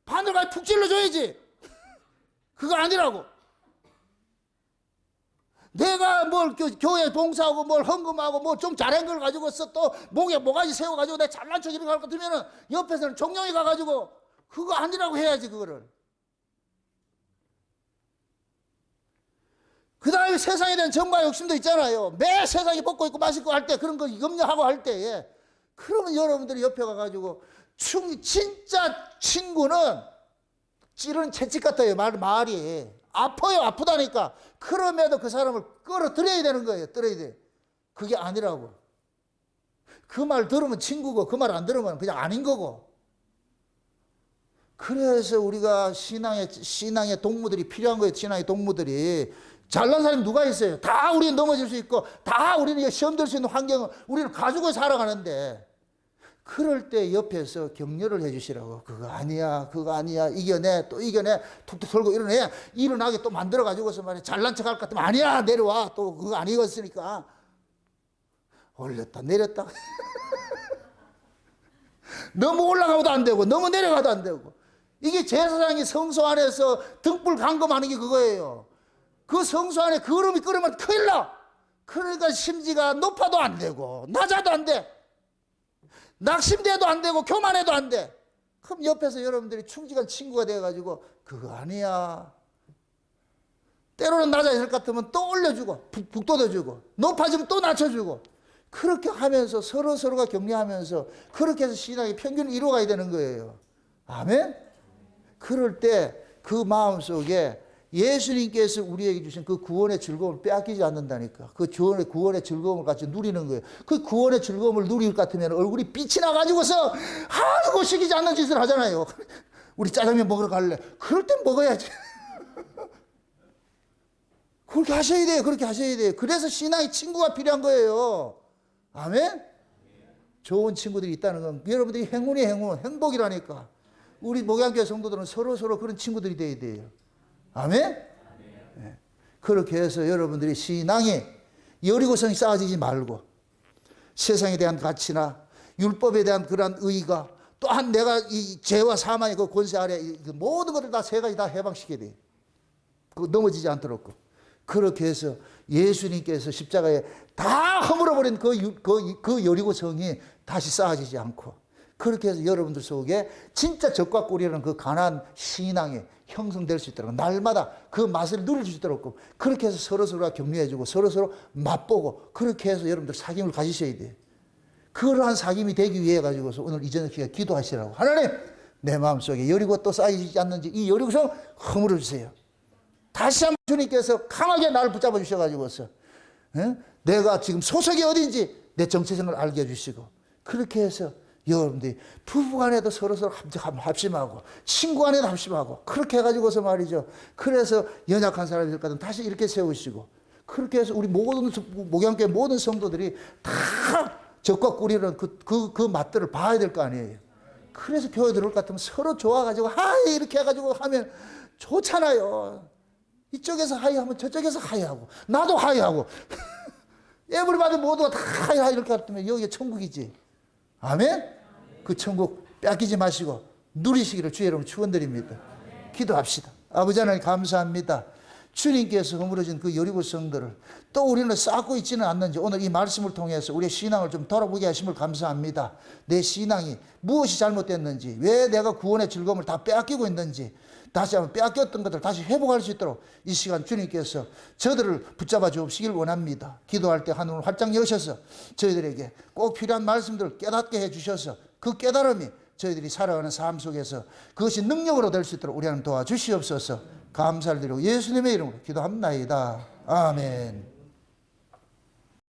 바늘가에 푹 찔러줘야지. 그거 아니라고. 내가 뭘 교회 봉사하고 뭘 헌금하고 뭐 좀 잘한 걸 가지고서 또 목에 모가지 세워가지고 내가 잘난 척 이런 거 할 것 같으면은 옆에서는 종용이 가가지고 그거 아니라고 해야지, 그거를. 그 다음에 세상에 대한 정과 욕심도 있잖아요. 매 세상에 먹고 있고 마시고 할 때 그런 거 염려하고 할 때에, 그러면 여러분들이 옆에 가가지고 진짜 친구는 찌르는 채찍 같아요. 말이 아파요. 아프다니까. 그럼에도 그 사람을 끌어들여야 되는 거예요. 들어야 돼. 그게 아니라고. 그 말 들으면 친구고 그 말 안 들으면 그냥 아닌 거고. 그래서 우리가 신앙의 동무들이 필요한 거예요. 신앙의 동무들이. 잘난 사람이 누가 있어요? 다 우리는 넘어질 수 있고 다 우리는 시험 들 수 있는 환경을 우리는 가지고 살아가는데, 그럴 때 옆에서 격려를 해주시라고. 그거 아니야, 이겨내, 또 이겨내, 툭툭 털고 일어나게 또 만들어가지고서 말이야, 잘난 척 할 것 같으면 아니야, 내려와. 또 그거 아니었으니까. 올렸다, 내렸다. 너무 올라가도 안 되고, 너무 내려가도 안 되고. 이게 제사장이 성소 안에서 등불 감금하는 게 그거예요. 그 성소 안에 거름이 끓으면 큰일 나. 그러니까 심지가 높아도 안 되고, 낮아도 안 돼. 낙심돼도 안 되고 교만해도 안 돼. 그럼 옆에서 여러분들이 충직한 친구가 돼가지고 그거 아니야. 때로는 낮아질 것 같으면 또 올려주고 북돋아주고, 높아지면 또 낮춰주고, 그렇게 하면서 서로가 격려하면서 그렇게 해서 신앙의 평균을 이루어가야 되는 거예요. 아멘? 그럴 때 그 마음속에 예수님께서 우리에게 주신 그 구원의 즐거움을 빼앗기지 않는다니까. 그 구원의 즐거움을 같이 누리는 거예요. 그 구원의 즐거움을 누릴 것 같으면 얼굴이 빛이 나가지고서 하고 시키지 않는 짓을 하잖아요. 우리 짜장면 먹으러 갈래. 그럴 땐 먹어야지. 그렇게 하셔야 돼요. 그래서 신앙의 친구가 필요한 거예요. 아멘? 좋은 친구들이 있다는 건 여러분들이 행복이라니까. 우리 목양교회 성도들은 서로 그런 친구들이 돼야 돼요. 아멘? 네. 그렇게 해서 여러분들이 신앙이 여리고성이 쌓아지지 말고, 세상에 대한 가치나 율법에 대한 그러한 의의가, 또한 내가 이 죄와 사망의 그 권세 아래 모든 것들 다 세 가지 다 해방시켜야 돼요. 넘어지지 않도록. 그렇게 해서 예수님께서 십자가에 다 허물어버린 그 여리고 성이 다시 쌓아지지 않고, 그렇게 해서 여러분들 속에 진짜 적과 꿀이라는 그 가난 신앙이 형성될 수 있도록, 날마다 그 맛을 누릴 수 있도록, 그렇게 해서 서로서로가 격려해주고 서로서로 맛보고, 그렇게 해서 여러분들 사귐을 가지셔야 돼요. 그러한 사귐이 되기 위해 가지고서 오늘 이 저녁에 기도하시라고. 하나님, 내 마음속에 여리고 또 쌓이지 않는지 이 여리고성 허물어 주세요. 다시 한번 주님께서 강하게 나를 붙잡아 주셔가지고서 내가 지금 소속이 어딘지 내 정체성을 알게 해주시고, 그렇게 해서 여러분들이 부부 간에도 서로서로 합심하고, 친구 간에도 합심하고, 그렇게 해가지고서 말이죠. 그래서 연약한 사람들까지 다시 이렇게 세우시고, 그렇게 해서 우리 모든 목양교회 모든 성도들이 다 적과 꿀이라는 그 맛들을 봐야 될 거 아니에요. 그래서 교회 들어올 것 같으면 서로 좋아가지고 하이 이렇게 해가지고 하면 좋잖아요. 이쪽에서 하이하면 저쪽에서 하이하고, 나도 하이하고 에브리바디 모두가 다 하이 이렇게 하면 여기가 천국이지. 아멘? 그 천국 뺏기지 마시고 누리시기를 주의 이름으로 축원드립니다. 기도합시다. 아버지 하나님 감사합니다. 주님께서 허물어진 그 여리고 성들을 또 우리는 쌓고 있지는 않는지 오늘 이 말씀을 통해서 우리의 신앙을 좀 돌아보게 하심을 감사합니다. 내 신앙이 무엇이 잘못됐는지, 왜 내가 구원의 즐거움을 다 빼앗기고 있는지, 다시 한번 빼앗겼던 것들을 다시 회복할 수 있도록 이 시간 주님께서 저들을 붙잡아 주옵시길 원합니다. 기도할 때 하늘을 활짝 여셔서 저희들에게 꼭 필요한 말씀들을 깨닫게 해 주셔서 그 깨달음이 저희들이 살아가는 삶 속에서 그것이 능력으로 될 수 있도록 우리 하나님 도와주시옵소서. 감사를 드리고 예수님의 이름으로 기도합나이다. 아멘.